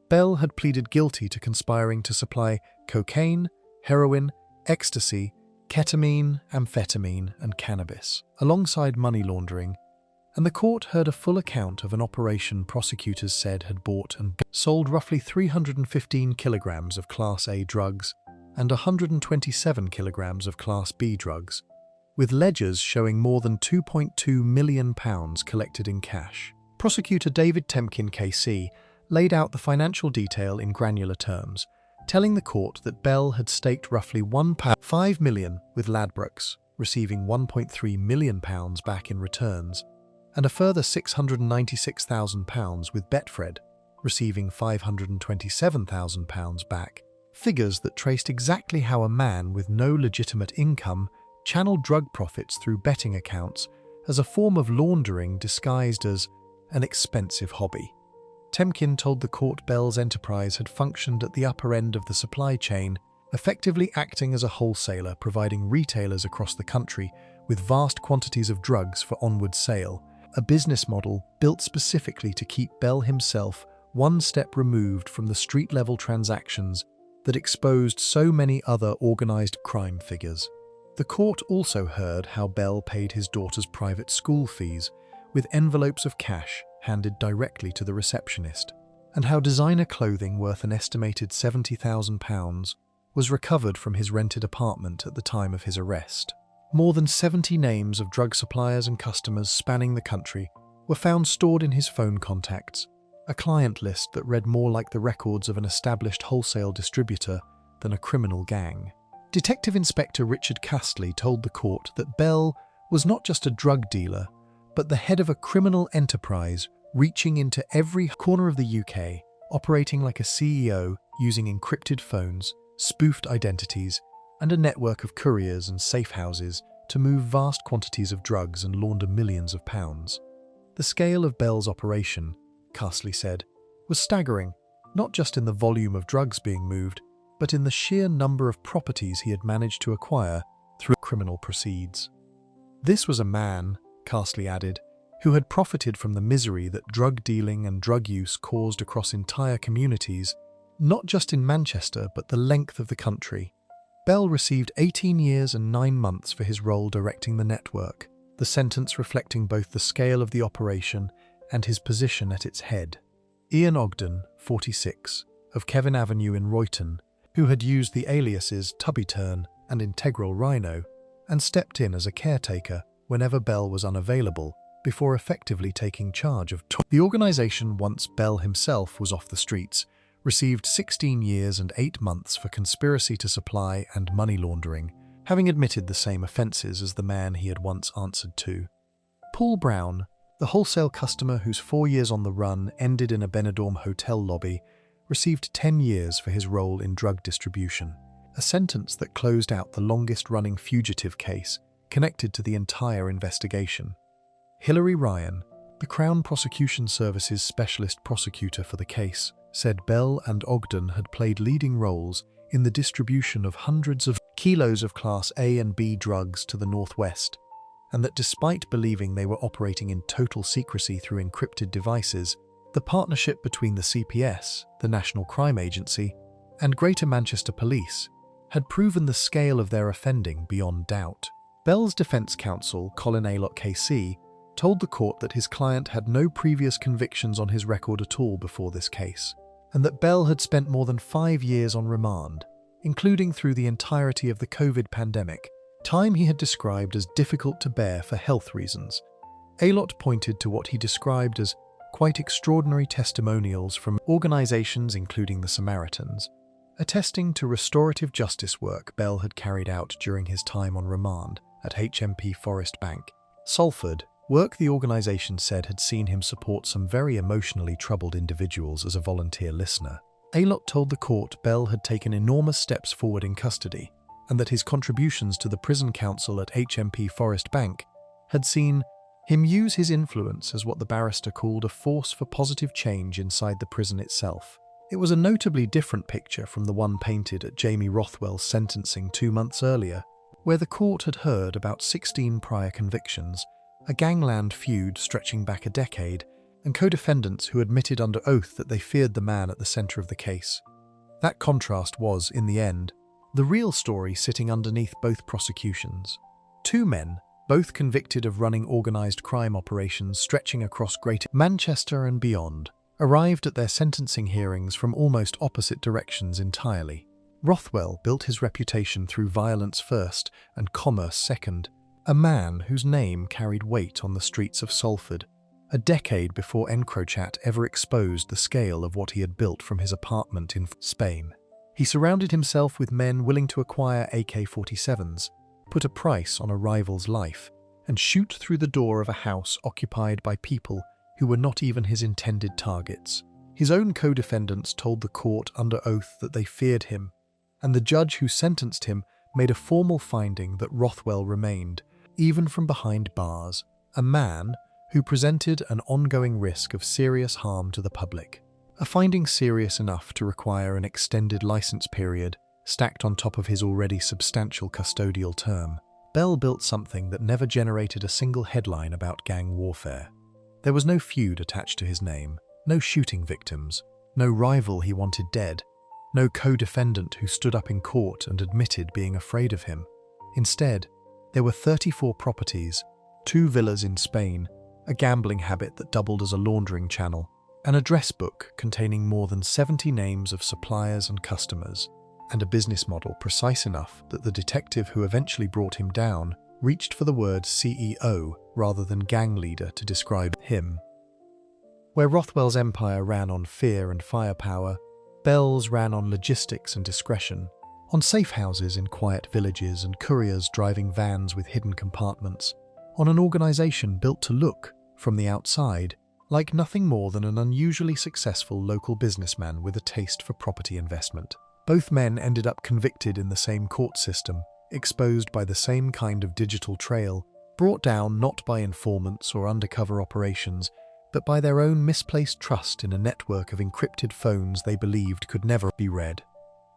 S1: Bell had pleaded guilty to conspiring to supply cocaine, heroin, ecstasy, ketamine, amphetamine, and cannabis, alongside money laundering, and the court heard a full account of an operation prosecutors said had bought and sold roughly 315 kilograms of Class A drugs and 127 kilograms of Class B drugs, with ledgers showing more than £2.2 million collected in cash. Prosecutor David Temkin KC laid out the financial detail in granular terms, telling the court that Bell had staked roughly £1.5 million with Ladbrokes, receiving £1.3 million back in returns, and a further £696,000 with Betfred, receiving £527,000 back, figures that traced exactly how a man with no legitimate income channeled drug profits through betting accounts as a form of laundering disguised as an expensive hobby. Temkin told the court Bell's enterprise had functioned at the upper end of the supply chain, effectively acting as a wholesaler providing retailers across the country with vast quantities of drugs for onward sale, a business model built specifically to keep Bell himself one step removed from the street-level transactions that exposed so many other organised crime figures. The court also heard how Bell paid his daughter's private school fees with envelopes of cash handed directly to the receptionist, and how designer clothing worth an estimated £70,000 was recovered from his rented apartment at the time of his arrest. More than 70 names of drug suppliers and customers spanning the country were found stored in his phone contacts, a client list that read more like the records of an established wholesale distributor than a criminal gang. Detective Inspector Richard Castley told the court that Bell was not just a drug dealer, but the head of a criminal enterprise reaching into every corner of the UK, operating like a CEO using encrypted phones, spoofed identities, and a network of couriers and safe houses to move vast quantities of drugs and launder millions of pounds. The scale of Bell's operation, Castley said, was staggering, not just in the volume of drugs being moved, but in the sheer number of properties he had managed to acquire through criminal proceeds. This was a man, Castley added, who had profited from the misery that drug dealing and drug use caused across entire communities, not just in Manchester but the length of the country. Bell received 18 years and 9 months for his role directing the network, the sentence reflecting both the scale of the operation and his position at its head. Ian Ogden, 46, of Kevin Avenue in Royton, who had used the aliases Tubby Turn and Integral Rhino, and stepped in as a caretaker whenever Bell was unavailable, before effectively taking charge of the organisation once Bell himself was off the streets, received 16 years and 8 months for conspiracy to supply and money laundering, having admitted the same offences as the man he had once answered to. Paul Brown, the wholesale customer whose 4 years on the run ended in a Benidorm hotel lobby, received 10 years for his role in drug distribution, a sentence that closed out the longest-running fugitive case connected to the entire investigation. Hilary Ryan, the Crown Prosecution Service's specialist prosecutor for the case, said Bell and Ogden had played leading roles in the distribution of hundreds of kilos of Class A and B drugs to the Northwest, and that despite believing they were operating in total secrecy through encrypted devices, the partnership between the CPS, the National Crime Agency, and Greater Manchester Police had proven the scale of their offending beyond doubt. Bell's defense counsel, Colin Aylott KC, told the court that his client had no previous convictions on his record at all before this case, and that Bell had spent more than 5 years on remand, including through the entirety of the COVID pandemic, time he had described as difficult to bear for health reasons. Aylott pointed to what he described as quite extraordinary testimonials from organizations including the Samaritans, attesting to restorative justice work Bell had carried out during his time on remand at HMP Forest Bank, Salford, work the organization said had seen him support some very emotionally troubled individuals as a volunteer listener. Aylott told the court Bell had taken enormous steps forward in custody, and that his contributions to the prison council at HMP Forest Bank had seen him use his influence as what the barrister called a force for positive change inside the prison itself. It was a notably different picture from the one painted at Jamie Rothwell's sentencing 2 months earlier, where the court had heard about 16 prior convictions, a gangland feud stretching back a decade, and co-defendants who admitted under oath that they feared the man at the center of the case. That contrast was, in the end, the real story sitting underneath both prosecutions. 2 men, both convicted of running organized crime operations stretching across Greater Manchester and beyond, arrived at their sentencing hearings from almost opposite directions entirely. Rothwell built his reputation through violence first and commerce second, a man whose name carried weight on the streets of Salford, a decade before Encrochat ever exposed the scale of what he had built from his apartment in Spain. He surrounded himself with men willing to acquire AK-47s, put a price on a rival's life, and shoot through the door of a house occupied by people who were not even his intended targets. His own co-defendants told the court under oath that they feared him, and the judge who sentenced him made a formal finding that Rothwell remained, even from behind bars, a man who presented an ongoing risk of serious harm to the public. A finding serious enough to require an extended license period, stacked on top of his already substantial custodial term. Bell built something that never generated a single headline about gang warfare. There was no feud attached to his name, no shooting victims, no rival he wanted dead, no co-defendant who stood up in court and admitted being afraid of him. Instead, there were 34 properties, 2 villas in Spain, a gambling habit that doubled as a laundering channel, an address book containing more than 70 names of suppliers and customers, and a business model precise enough that the detective who eventually brought him down reached for the word CEO rather than gang leader to describe him. Where Rothwell's empire ran on fear and firepower, Bell's ran on logistics and discretion, on safe houses in quiet villages and couriers driving vans with hidden compartments, on an organization built to look, from the outside, like nothing more than an unusually successful local businessman with a taste for property investment. Both men ended up convicted in the same court system, exposed by the same kind of digital trail, brought down not by informants or undercover operations, but by their own misplaced trust in a network of encrypted phones they believed could never be read.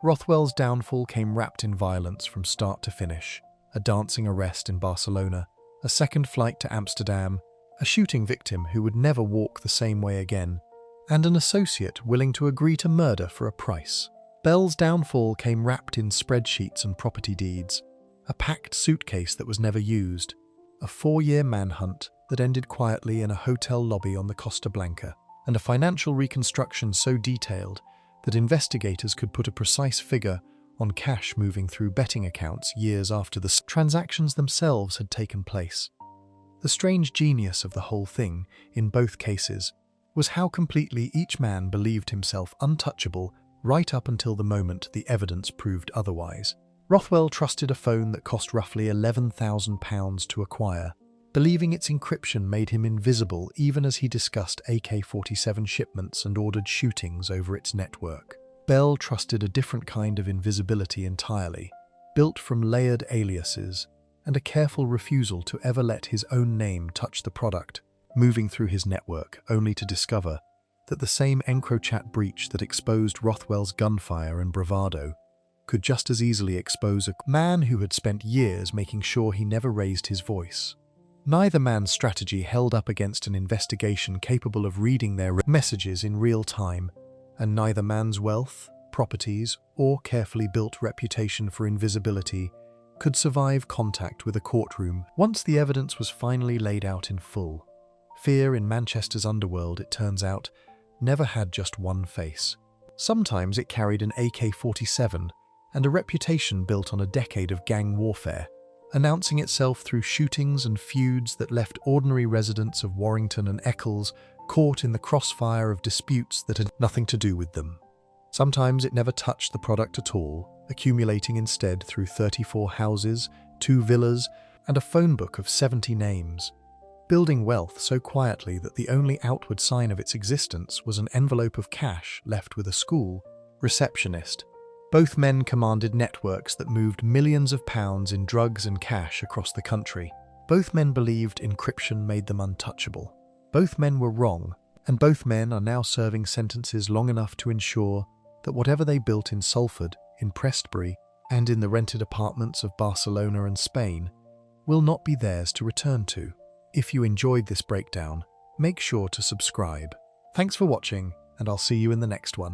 S1: Rothwell's downfall came wrapped in violence from start to finish: a dancing arrest in Barcelona, a second flight to Amsterdam, a shooting victim who would never walk the same way again, and an associate willing to agree to murder for a price. Bell's downfall came wrapped in spreadsheets and property deeds, a packed suitcase that was never used, a 4-year manhunt that ended quietly in a hotel lobby on the Costa Blanca, and a financial reconstruction so detailed that investigators could put a precise figure on cash moving through betting accounts years after the transactions themselves had taken place. The strange genius of the whole thing, in both cases, was how completely each man believed himself untouchable right up until the moment the evidence proved otherwise. Rothwell trusted a phone that cost roughly £11,000 to acquire, believing its encryption made him invisible even as he discussed AK-47 shipments and ordered shootings over its network. Bell trusted a different kind of invisibility entirely, built from layered aliases, and a careful refusal to ever let his own name touch the product, moving through his network only to discover that the same EncroChat breach that exposed Rothwell's gunfire and bravado could just as easily expose a man who had spent years making sure he never raised his voice. Neither man's strategy held up against an investigation capable of reading their messages in real time, and neither man's wealth, properties, or carefully built reputation for invisibility could survive contact with a courtroom once the evidence was finally laid out in full. Fear in Manchester's underworld, it turns out, never had just one face. Sometimes it carried an AK-47 and a reputation built on a decade of gang warfare, announcing itself through shootings and feuds that left ordinary residents of Warrington and Eccles caught in the crossfire of disputes that had nothing to do with them. Sometimes it never touched the product at all, accumulating instead through 34 houses, 2 villas, and a phone book of 70 names, building wealth so quietly that the only outward sign of its existence was an envelope of cash left with a school receptionist. Both men commanded networks that moved millions of pounds in drugs and cash across the country. Both men believed encryption made them untouchable. Both men were wrong, and both men are now serving sentences long enough to ensure that whatever they built in Salford, in Prestbury, and in the rented apartments of Barcelona and Spain will not be theirs to return to. If you enjoyed this breakdown, make sure to subscribe. Thanks for watching, and I'll see you in the next one.